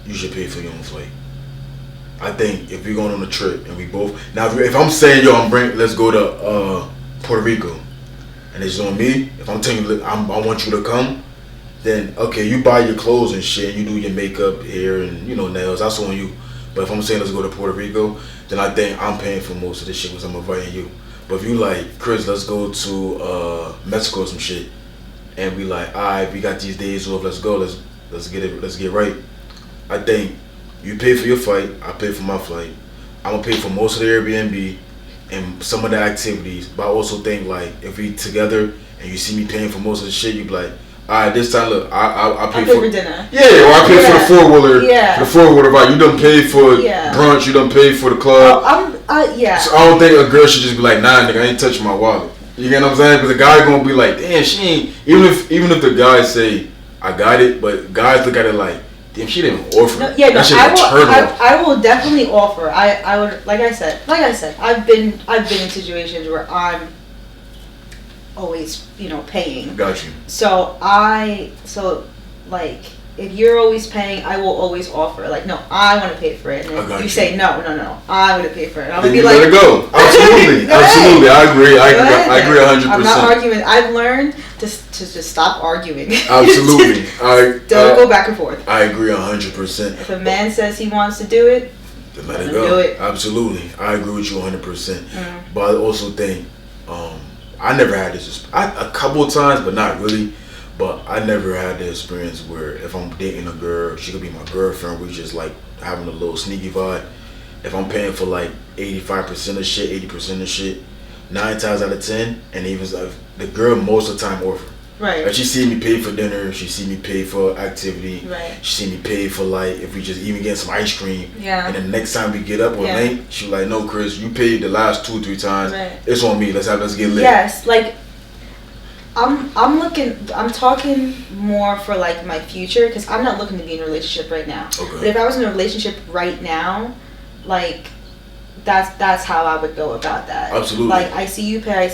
you should pay for your own flight. I think if we're going on a trip and we both, now if I'm saying, yo, let's go to Puerto Rico, and it's on me. If I'm telling you, I want you to come, then okay, you buy your clothes and shit, and you do your makeup, hair, and nails. That's on you. But if I'm saying let's go to Puerto Rico, then I think I'm paying for most of this shit because I'm inviting you. But if you like, Chris, let's go to Mexico or some shit, and we like, alright, we got these days off, let's go, let's get right. I think you pay for your flight, I pay for my flight. I'm gonna pay for most of the Airbnb and some of the activities. But I also think like if we together and you see me paying for most of the shit, you be like, alright, this time look, I pay for
dinner.
Yeah, or I pay for the 4-wheeler.
Yeah.
The 4-wheeler, right? You done paid for brunch, you done paid for the club.
Yeah.
So I don't think a girl should just be like, nah, nigga, I ain't touching my wallet. You get what I'm saying? Because the guy gonna be like, damn, she ain't. Even if the guys say, I got it, but guys look at it like, damn, she didn't offer.
No, I will definitely offer. I would, like I said, I've been in situations where I'm always, paying.
Got you.
So if you're always paying, I will always offer. Like, no, I want to pay for it. And then you say, no, I want to pay for it. I'm
going
to be
like, let it go. Absolutely. Absolutely. I agree. I agree 100%.
I'm not arguing. I've learned to just stop arguing.
Absolutely.
Don't go back and forth.
I agree 100%.
If a man says he wants to do it,
then let it go.
Do it.
Absolutely. I agree with you 100%. But I also think, I never had this. A couple of times, but not really. But I never had the experience where if I'm dating a girl, she could be my girlfriend. We just like having a little sneaky vibe. If I'm paying for like 85% of shit, 80% of shit, 9 times out of 10, and even like the girl most of the time offer.
Right.
Like she see me pay for dinner, she see me pay for activity.
Right.
She see me pay for like if we just even get some ice cream.
Yeah.
And then the next time we get up or late, she like, no, Chris, you paid the last 2 or 3 times.
Right.
It's on me. Let's get lit.
Yes, like. I'm talking more for like my future because I'm not looking to be in a relationship right now.
Okay.
But if I was in a relationship right now, like that's how I would go about that.
Absolutely.
Like I see you pay.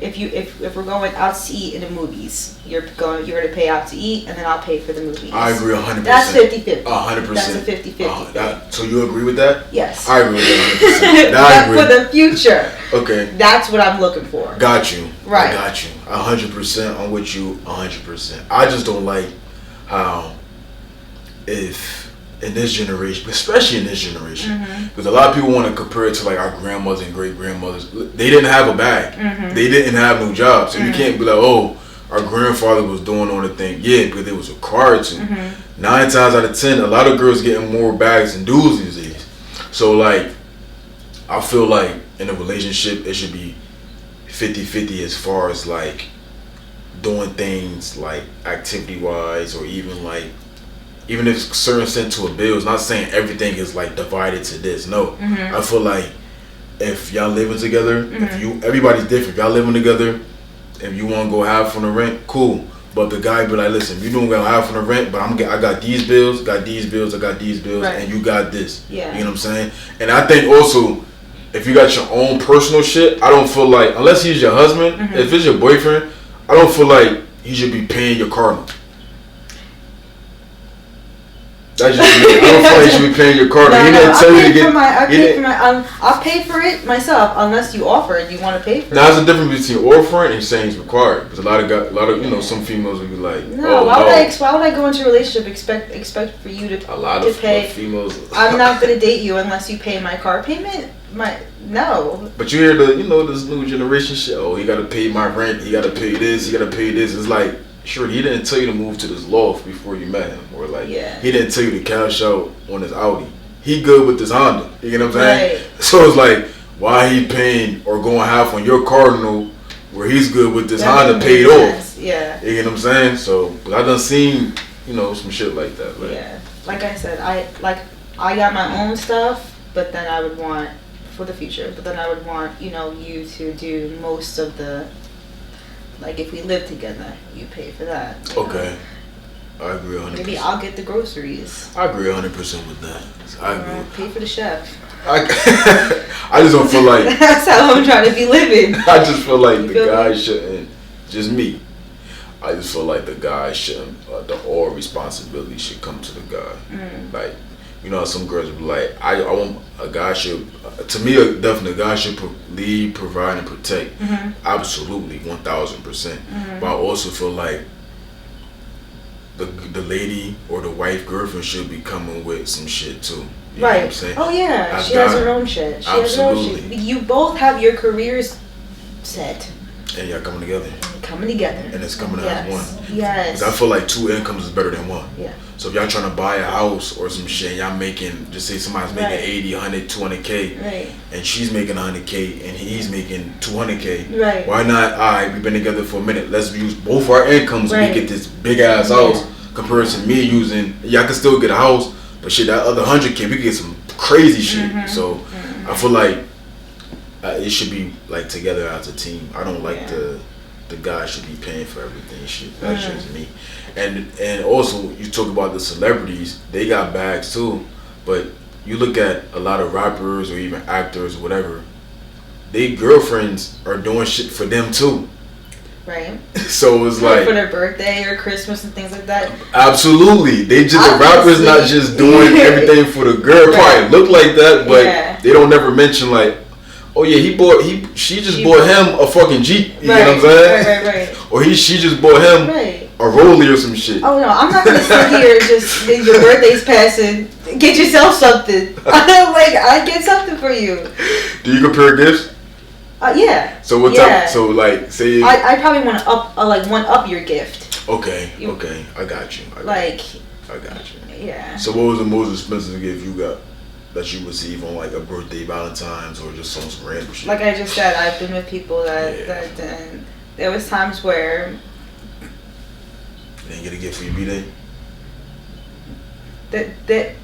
If we're going out to eat in the movies, you're gonna pay out to eat and then I'll pay for the movies.
I agree 100%.
That's 50-50.
100%.
That's a 50-50.
So you agree with that?
Yes.
I agree with that 100%. I agree.
For the future.
Okay.
That's what I'm looking for.
Got you.
Right.
I got you. 100%. I'm with you 100%. I just don't like how if in this generation, especially in this generation, because a lot of people want to compare it to like our grandmothers and great grandmothers. They didn't have a bag. They didn't have no job, so you can't be like, oh, our grandfather was doing all the thing. Yeah, because it was required to. 9 times out of 10, a lot of girls getting more bags than dudes these days. So like, I feel like in a relationship, it should be 50-50 as far as like doing things like activity wise, or even if certain sent to a bill. It's not saying everything is like divided to this. No, I feel like if y'all living together, everybody's different. If y'all living together, if you want to go half on the rent, cool. But the guy be like, listen, you don't got half on the rent, but I got these bills, I got these bills, right. And you got this.
Yeah.
You know what I'm saying? And I think also, if you got your own personal shit, I don't feel like, unless he's your husband, if it's your boyfriend, I don't feel like he should be paying your car note. That's just me. I don't feel like you should be paying your car note. He didn't tell you to get.
I'll pay for it myself unless you offer it. You want to pay for it.
Now, there's a difference between offering and saying it's required. Because a lot of some females will be like,
no, why would I go into a relationship expect for you to pay?
Females.
I'm not gonna date you unless you pay my car payment. No.
But you hear this new generation shit. Oh, he gotta pay my rent. He gotta pay this. He gotta pay this. It's like, sure, he didn't tell you to move to this loft before you met him, or like he didn't tell you to cash out on his Audi. He good with this Honda. You know what I'm saying? Right. So it's like, why he paying or going half on your car note where he's good with this Honda paid off?
Yeah.
You know what I'm saying? So, but I done seen some shit like that.
Like I said, I got my own stuff, but then I would want for the future. But then I would want you to do most of the. Like if we live together, you pay for that.
Okay. I agree 100%.
Maybe I'll get the groceries.
I agree 100% with that. I agree.
Pay for the chef.
I just don't feel like...
That's how I'm trying to be living.
I just feel like the guy shouldn't... Just me. I just feel like the guy shouldn't... the all responsibility should come to the guy. Like, how some girls be like, I want a guy should... To me, definitely a guy should lead, provide, and protect. Absolutely, 1,000%. But I also feel like the lady or the wife, girlfriend should be coming with some shit too. You know what I'm saying?
Oh yeah, she has her own shit.
Absolutely.
You both have your careers set.
And y'all coming together.
And
it's coming out as one.
Yes.
Because I feel like 2 incomes is better than 1.
Yeah.
So if y'all trying to buy a house or some shit, y'all making, just say somebody's making 80, 100, 200K.
Right.
And she's making 100K and he's making 200K.
Right.
Why not, alright, we've been together for a minute. Let's use both our incomes and we get this big ass house compared to me using, y'all can still get a house, but shit, that other 100K, we could get some crazy shit. So I feel like it should be like together as a team. I don't like the guy should be paying for everything. Shit, that's just me. And also you talk about the celebrities, they got bags too. But you look at a lot of rappers or even actors or whatever, they girlfriends are doing shit for them too.
Right.
So it's like
for their birthday or Christmas and things like that.
Absolutely, the rappers not just doing everything for the girl. Probably look like that, but they don't never mention like, oh yeah, she just bought him a fucking Jeep. You know what I'm saying?
Right.
Or she just bought him a Rollie or some shit.
Oh no, I'm not gonna sit here just your birthday's passing. Get yourself something. I get something for you.
Do you compare gifts?
Yeah.
So what type? So like, say
I probably want to up your gift.
Okay. I got you. I got you.
Yeah.
So what was the most expensive gift you got that you receive on like a birthday, Valentine's, or just on some random shit?
Like I just said, I've been with people that there was times where
you didn't get a gift for your B-Day?
That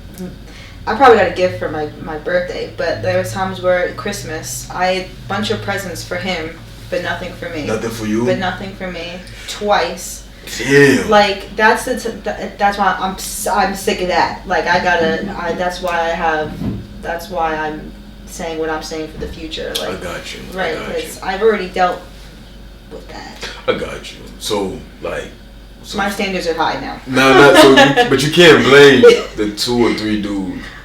I probably got a gift for my birthday, but there was times where at Christmas I had a bunch of presents for him, but nothing for me.
Nothing for you?
But nothing for me. Twice.
Damn.
Like that's why I'm sick of that. Like that's why I'm saying what I'm saying for the future. Like
I got you.
Right, because I've already dealt with that.
I got you. So like. So
my standards are high now.
But you can't blame the 2 or 3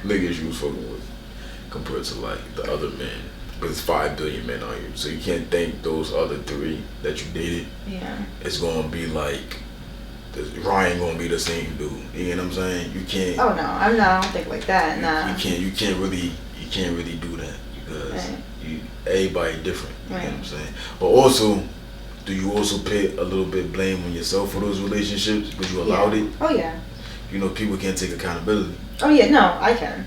niggas you was fucking with compared to like the other men. Because it's 5 billion men out here, so you can't think those other 3 that you dated.
Yeah.
It's gonna be like Ryan gonna be the same dude. You know what I'm saying? You can't.
Oh no, I don't think like that. Nah.
You can't really do that because everybody different. You know what I'm saying? But also. Do you also put a little bit blame on yourself for those relationships because you allowed it?
Oh yeah.
You know, people can't take accountability.
Oh yeah, no, I can.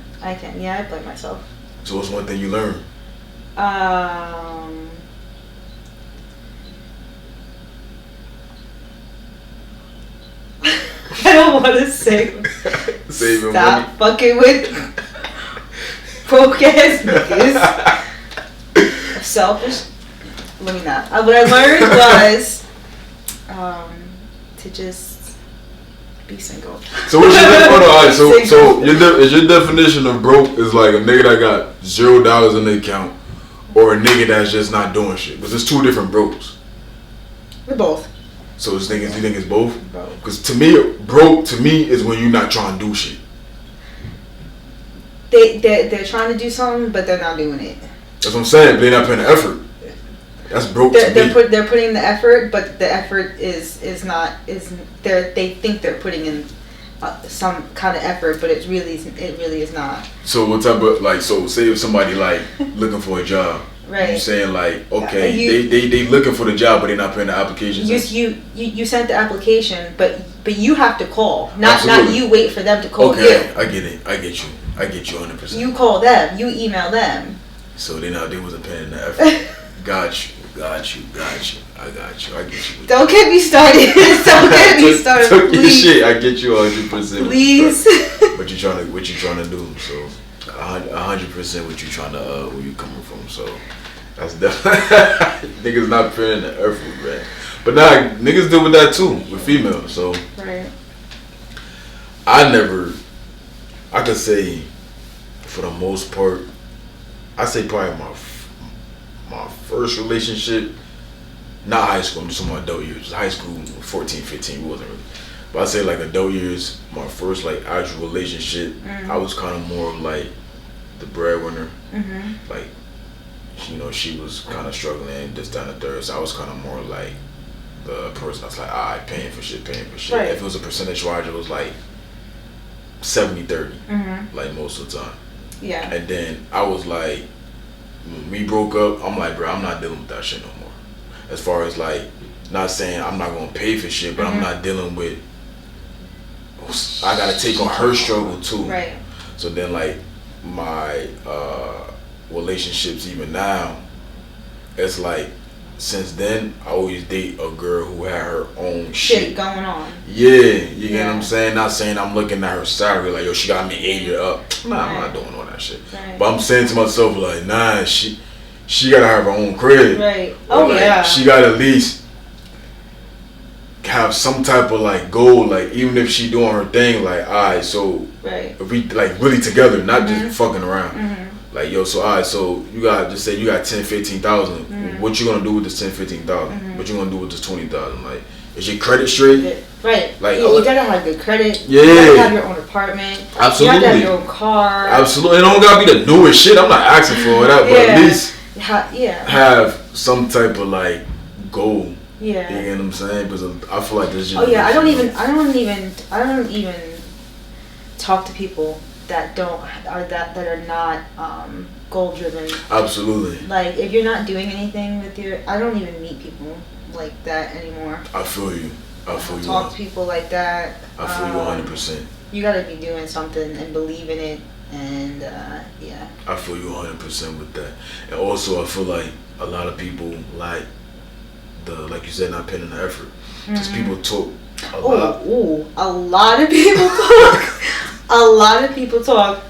Yeah, I blame myself.
So what's one thing you learned?
I don't want to say.
Saving
Stop
money.
Fucking with broke ass niggas. Selfish. Let me not. What I learned was to just be single.
So what's your definition of broke is like a nigga that got $0 in the account or a nigga that's just not doing shit? Because there's 2 different brokes.
We're both.
So you think it's both?
Both.
Because to me, broke to me is when you're not trying to do shit.
They're trying to do something, but they're not doing it.
That's what I'm saying. They're not putting the effort. That's broke.
They're putting the effort, but the effort is not. They think they're putting in some kind of effort, but it really is not.
So what type of like? So say if somebody like looking for a job,
right?
You saying like okay, they looking for the job, but they're not putting the application.
You sent the application, but you have to call, not you wait for them to call you.
Okay, I get it. I get you 100%.
You call them. You email them.
So they wasn't paying the effort. Got you. I got you.
Don't get me started.
Took your shit. I get you 100%.
Please.
What you trying to do? So 100% what you trying to where you coming from. So that's definitely niggas not putting the effort, man. But nah, niggas deal with that too with females. So
right.
I could say for the most part, I say probably my first relationship, not high school, I'm just talking about adult years. High school, 14, 15, wasn't really. But I say like adult years, my first like actual relationship, I was kind of more of like the breadwinner. Like, you know, she was kind of struggling, this, that, and the third. So I was kind of more like the person that's like, paying for shit. Right. If it was a percentage wise, it was like 70-30, like most of the time. Yeah. And then I was like, when we broke up, I'm like, bro, I'm not dealing with that shit no more. As far as like, not saying I'm not gonna pay for shit, but I'm not dealing with. I gotta take on her struggle too. Right. So then, like my relationships, even now, it's like since then I always date a girl who had her own shit
going on.
Yeah, you get what I'm saying. Not saying I'm looking at her salary like, yo, she got me 80 up. Nah, I'm not doing all that shit. Right. But I'm saying to myself like, nah, she gotta have her own crib. Right. Or like, she gotta at least have some type of like goal. Like even if she doing her thing, like alright, so if we like really together, not just fucking around. Like, yo, so alright, so you got just say you got 10, 15,000. What you gonna do with this 10, 15,000? What you gonna do with this 20,000? Like, is your credit straight?
Right.
Like,
you gotta have good credit.
Yeah.
You gotta have your own apartment.
Absolutely.
You gotta have your own car.
Absolutely. It don't gotta be the newest shit. I'm not asking for that, but at least have some type of like goal.
Yeah.
You know what I'm saying? Because I feel like this.
Oh yeah, I don't even talk to people that are not goal driven.
Absolutely.
Like, if you're not doing anything with I don't even meet people like that anymore.
I feel you.
Talk to people like that.
I feel you 100%.
You gotta be doing something and believe in it, and
I feel you 100% with that. And also, I feel like a lot of people like like you said, not putting in the effort. Because people talk a lot.
A lot of people talk. A lot of people talk.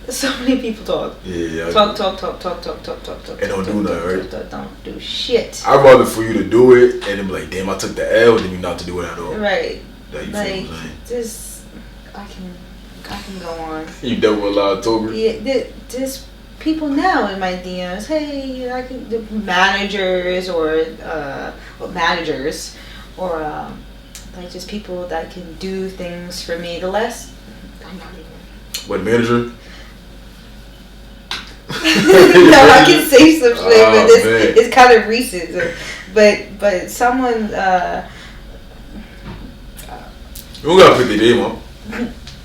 So many people talk.
Yeah.
Talk.
And don't do nothing, right?
Don't do shit.
I'd rather for you to do it and then be like, damn, I took the L, than you not to do it at all.
Right.
That you
like,
feel what I'm saying?
just, I can go on.
You done with a lot of October?
Yeah, just people now in my DMs, hey, I can do managers or like just people that can do things for me. The less, I'm not even.
What, manager?
No, I can say some shit, but it's kind of recent. But someone.
You don't gotta put the name up.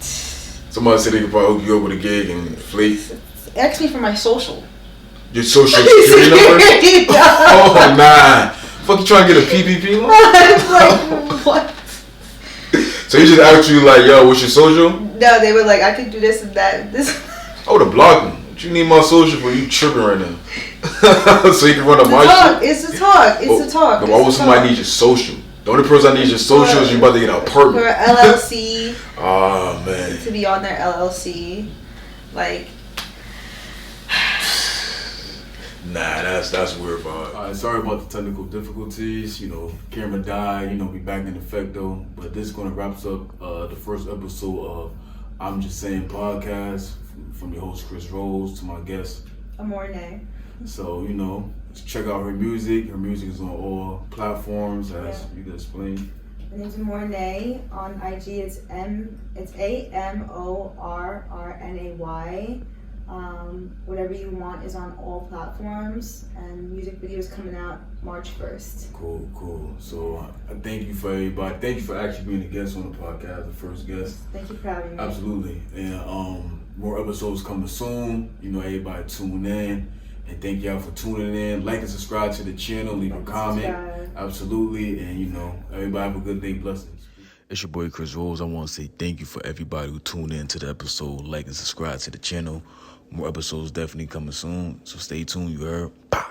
Somebody said they could probably hook you up with a gig and flake.
Ask me for my social.
Your social security number? Oh, nah. Fuck, you trying to get a PPP loan?
Like, what?
So you just asked you like, yo, what's your social?
No, they were like, I could do this and that.
I would have blocked them. What you need my social for? You tripping right now. So you can run up my shit?
It's a talk. It's a talk.
Why would somebody need your social? The only person I need your social is you about to get an apartment.
For LLC.
Oh, man.
To be on their LLC. Like.
Nah, that's weird vibe. Alright, sorry about the technical difficulties. You know, camera died. You know, be back in effect though. But this is gonna wrap up the first episode of I'm Just Saying podcast from your host Chris Rose to my guest
Amorrnay.
So you know, check out her music. Her music is on all platforms, as you can explain.
My name's Amorrnay. On IG, it's AMORRNAY. Whatever you want is on all platforms, and music videos coming out March 1st.
Cool. So thank you for everybody. Thank you for actually being a guest on the podcast, the first guest.
Thank you for having me.
Absolutely. And more episodes coming soon. You know, everybody tune in. And thank y'all for tuning in. Like and subscribe to the channel. Leave a comment. Absolutely. And you know, everybody have a good day. Blessings. It's your boy Chris Rose. I want to say thank you for everybody who tuned in to the episode. Like and subscribe to the channel. More episodes definitely coming soon. So stay tuned. You heard? Bye.